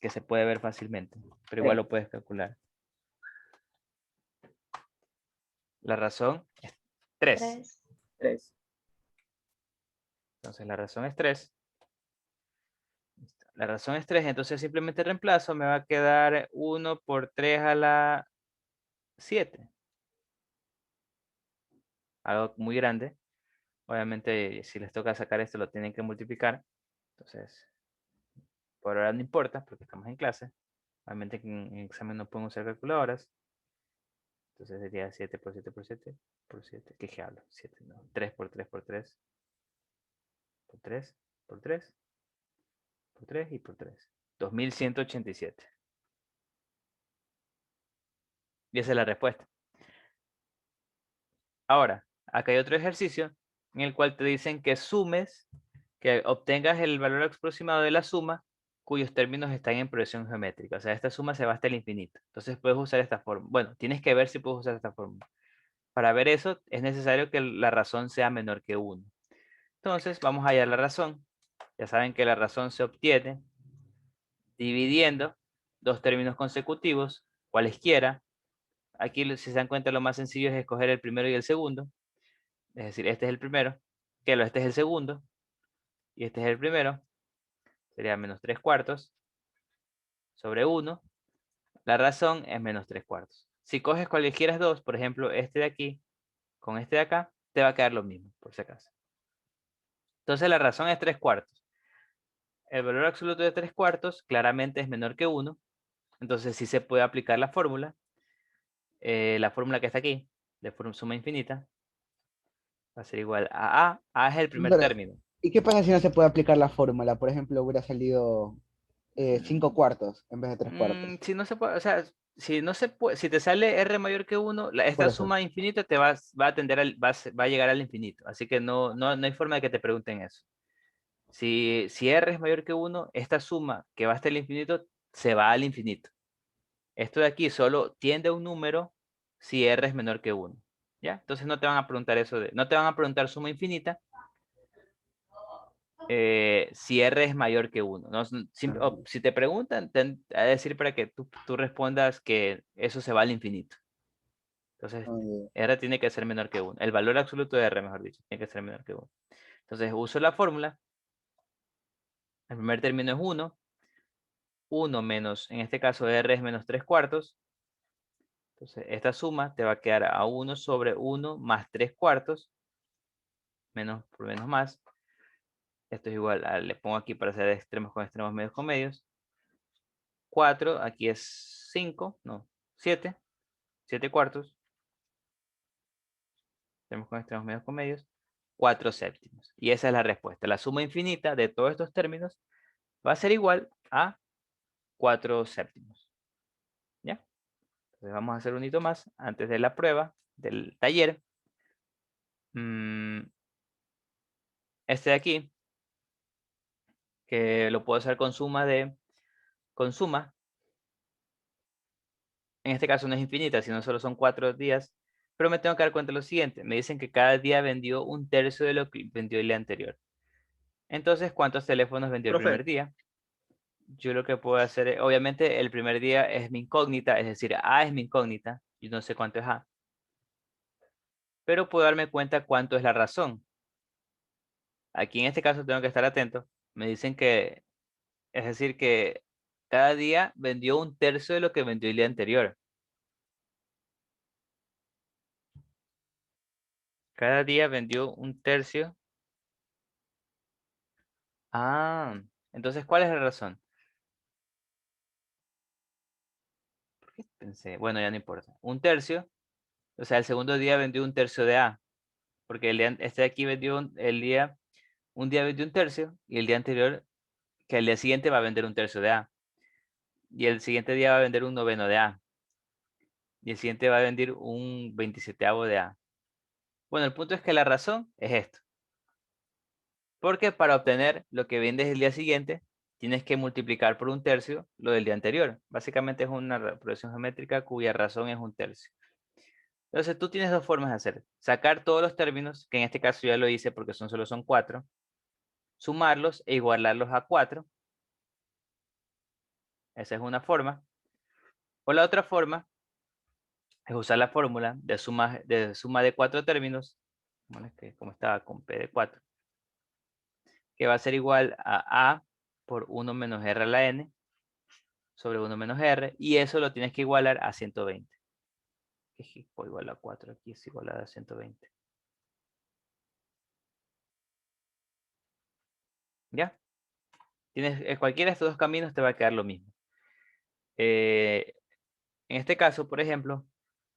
Que se puede ver fácilmente, pero igual lo puedes calcular. La razón es 3. 3. Entonces la razón es 3. La razón es 3, entonces simplemente reemplazo, me va a quedar 1 por 3 a la 7. Algo muy grande. Obviamente, si les toca sacar esto, lo tienen que multiplicar. Entonces, por ahora no importa, porque estamos en clase. Obviamente en examen no pueden usar calculadoras. Entonces sería 7 por 7 por 7 por 7. ¿Qué hablo? 7, no. 3 por 3 por 3. Por 3, por 3, por 3 y por 3. 2187. Y esa es la respuesta. Ahora, acá hay otro ejercicio en el cual te dicen que sumes, que obtengas el valor aproximado de la suma cuyos términos están en progresión geométrica. O sea, esta suma se va hasta el infinito. Entonces puedes usar esta forma. Bueno, tienes que ver si puedes usar esta forma. Para ver eso, es necesario que la razón sea menor que 1. Entonces, vamos a hallar la razón. Ya saben que la razón se obtiene dividiendo dos términos consecutivos, cualesquiera. Aquí, si se dan cuenta, lo más sencillo es escoger el primero y el segundo. Es decir, este es el primero, este es el segundo, y este es el primero. Sería menos 3 cuartos sobre 1. La razón es menos 3 cuartos. Si coges cualesquiera dos, por ejemplo, este de aquí con este de acá, te va a quedar lo mismo, por si acaso. Entonces la razón es 3 cuartos. El valor absoluto de 3 cuartos claramente es menor que 1. Entonces sí se puede aplicar la fórmula. La fórmula que está aquí, de suma infinita, va a ser igual a A. A es el primer Pero, término. ¿y qué pasa si no se puede aplicar la fórmula? Por ejemplo, hubiera salido 5 cuartos en vez de 3 cuartos. Si no se puede, o sea, si no se puede, si te sale R mayor que 1, Por esta eso. suma infinita te va a tender va a llegar al infinito. Así que no hay forma de que te pregunten eso. Si R es mayor que 1, esta suma que va hasta el infinito se va al infinito. Esto de aquí solo tiende a un número si R es menor que 1. ¿Ya? Entonces no te van a preguntar no te van a preguntar suma infinita si R es mayor que 1. ¿No? Si te preguntan, a decir para que tú respondas que eso se va al infinito. Entonces, R tiene que ser menor que 1. El valor absoluto de R, mejor dicho, tiene que ser menor que 1. Entonces, uso la fórmula. El primer término es 1. 1 menos, en este caso, R es menos 3 cuartos. Entonces, esta suma te va a quedar a 1 sobre 1 más 3 cuartos. Menos por menos más. Esto es igual a, le pongo aquí para hacer extremos con extremos, medios con medios. 4, aquí es 5, no, 7. 7 cuartos. Extremos con extremos, medios con medios. 4 séptimos. Y esa es la respuesta. La suma infinita de todos estos términos va a ser igual a 4 séptimos. ¿Ya? Entonces vamos a hacer un hito más antes de la prueba del taller. Este de aquí, que lo puedo hacer con suma. En este caso no es infinita, sino solo son 4 días. Pero me tengo que dar cuenta de lo siguiente. Me dicen que cada día vendió un tercio de lo que vendió el día anterior. Entonces, ¿cuántos teléfonos vendió el Profe. primer día? Yo lo que puedo hacer es, obviamente, el primer día es mi incógnita, es decir, A es mi incógnita. Yo no sé cuánto es A. Pero puedo darme cuenta cuánto es la razón. Aquí en este caso tengo que estar atento. Me dicen que, es decir, que cada día vendió un tercio de lo que vendió el día anterior. Cada día vendió un tercio. Ah, entonces, ¿cuál es la razón? ¿Por qué pensé? Bueno, ya no importa. Un tercio, o sea, el segundo día vendió un tercio de A. Porque este de aquí vendió un día vendió un tercio y el día anterior, que el día siguiente va a vender un tercio de A. Y el siguiente día va a vender un noveno de A. Y el siguiente va a vender un 27avo de A. Bueno, el punto es que la razón es esto. Porque para obtener lo que vendes el día siguiente, tienes que multiplicar por un tercio lo del día anterior. Básicamente es una progresión geométrica cuya razón es un tercio. Entonces tú tienes dos formas de hacer. Sacar todos los términos, que en este caso ya lo hice porque solo son 4. Sumarlos e igualarlos a 4. Esa es una forma. O la otra forma es usar la fórmula de suma de 4 términos, bueno, es que como estaba con P de 4, que va a ser igual a A por 1 menos R a la N sobre 1 menos R, y eso lo tienes que igualar a 120. Que por igual a 4 aquí es igual a 120. ¿Ya? Tienes, cualquiera de estos dos caminos te va a quedar lo mismo. En este caso, por ejemplo,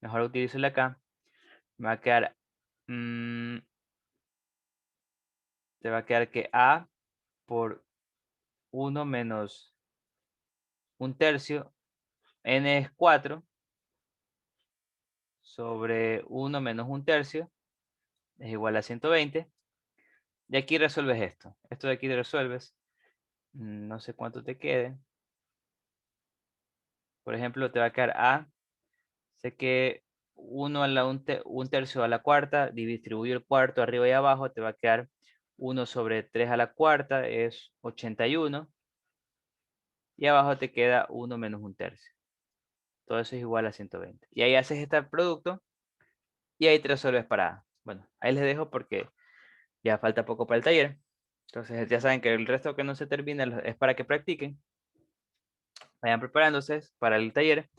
mejor utilizo el de acá. Me va a quedar, te va a quedar que A por 1 menos un tercio, N es 4, sobre 1 menos un tercio, es igual a 120. Y aquí resuelves esto. Esto de aquí resuelves. No sé cuánto te quede. Por ejemplo, te va a quedar A. Sé que 1 a la un tercio a la cuarta, distribuyo el cuarto arriba y abajo, te va a quedar 1 sobre 3 a la cuarta, es 81. Y abajo te queda 1 menos un tercio. Todo eso es igual a 120. Y ahí haces este producto y ahí te resuelves para A. Bueno, ahí les dejo porque ya falta poco para el taller. Entonces ya saben que el resto que no se termina es para que practiquen. Vayan preparándose para el taller.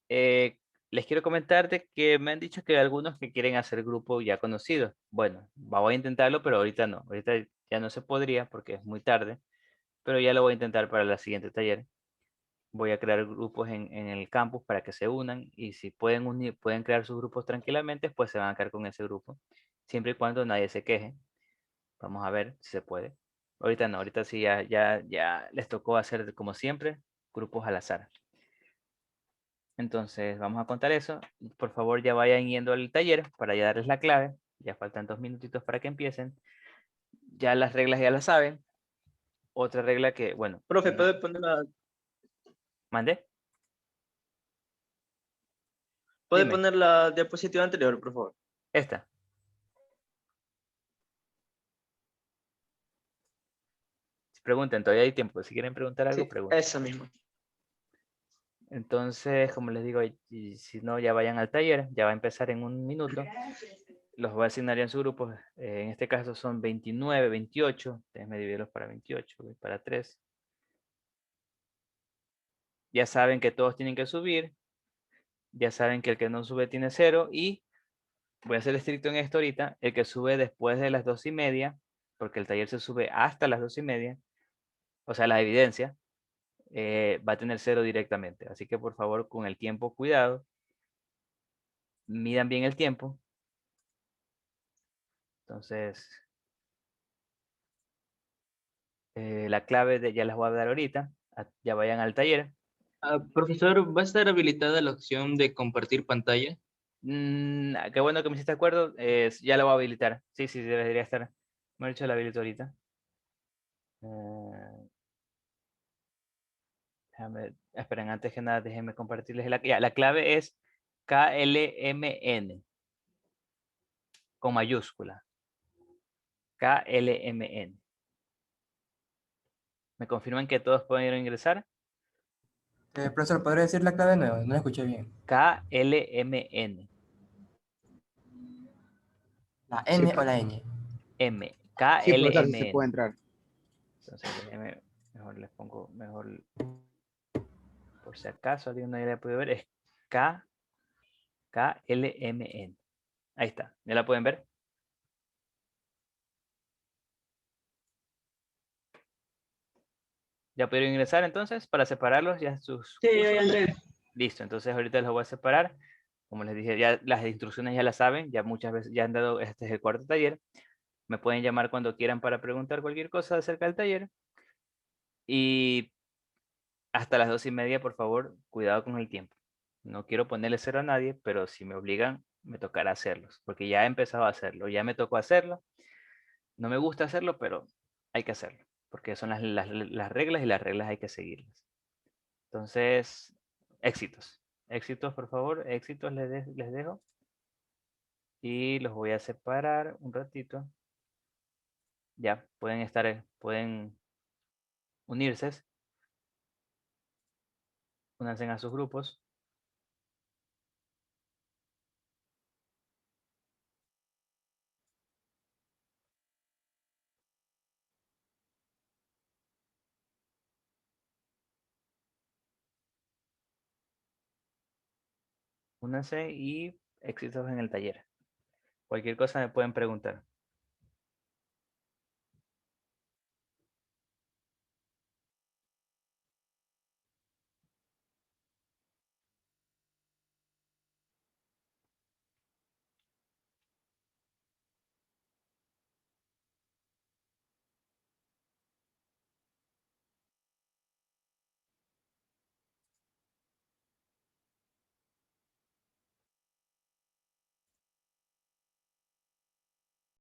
Eh, Les quiero comentar de que me han dicho que hay algunos que quieren hacer grupo ya conocido. Bueno, voy a intentarlo, pero ahorita no. Ahorita ya no se podría porque es muy tarde, pero ya lo voy a intentar para el siguiente taller. Voy a crear grupos en el campus para que se unan y si pueden unir, pueden crear sus grupos tranquilamente, pues se van a quedar con ese grupo, siempre y cuando nadie se queje. Vamos a ver si se puede. Ahorita no, ahorita sí ya les tocó hacer como siempre, grupos al azar. Entonces vamos a contar eso. Por favor ya vayan yendo al taller para ya darles la clave. Ya faltan 2 minutitos para que empiecen. Ya las reglas ya las saben. Otra regla que, bueno, Profe, ¿puede poner ¿mandé? puede Dime. poner la diapositiva anterior, por favor? Esta. Si pregunten, todavía hay tiempo. Si quieren preguntar algo, Sí, pregunten. esa misma. Entonces, como les digo, y si no, ya vayan al taller. Ya va a empezar en un minuto. Los voy a asignar ya en su grupo. En este caso son 29, 28. Déjenme dividirlos para 28 y para 3. Ya saben que todos tienen que subir. Ya saben que el que no sube tiene 0. Y voy a ser estricto en esto ahorita. El que sube después de las 2:30, porque el taller se sube hasta las 2:30, o sea, la evidencia, va a tener 0 directamente. Así que por favor, con el tiempo, cuidado. Midan bien el tiempo. Entonces, la clave ya las voy a dar ahorita. Ya vayan al taller. Profesor, ¿va a estar habilitada la opción de compartir pantalla? Qué bueno que me hiciste acuerdo. Ya la voy a habilitar. Sí, sí, debería estar. Me he dicho la habilito ahorita. Esperen, antes que nada, déjenme compartirles la clave es KLMN con mayúscula. KLMN. ¿Me confirman que todos pueden ir a ingresar? Profesor, ¿podría decir la clave de nuevo? No la escuché bien. KLMN. ¿La Sí, N o la Ñ? M. Sí, profesor, sí se KLMN. puede entrar. Entonces, déjenme, mejor les pongo, mejor, por si acaso alguien no la puede ver, es KLMN. Ahí está, ¿ya la pueden ver? ¿Ya pudieron ingresar entonces para separarlos ya sus Sí, cursos? Andrés. Listo, entonces ahorita los voy a separar. Como les dije, ya las instrucciones ya las saben, ya muchas veces ya han dado, este es el cuarto taller. Me pueden llamar cuando quieran para preguntar cualquier cosa acerca del taller. Y hasta las 2:30, por favor, cuidado con el tiempo. No quiero ponerle cero a nadie, pero si me obligan, me tocará hacerlos, porque ya he empezado a hacerlo, ya me tocó hacerlo. No me gusta hacerlo, pero hay que hacerlo, porque son las reglas y las reglas hay que seguirlas. Entonces, éxitos. Éxitos, por favor, éxitos les dejo. Y los voy a separar un ratito. Ya, pueden estar, pueden unirse, únanse a sus grupos. Únanse y éxitos en el taller. Cualquier cosa me pueden preguntar.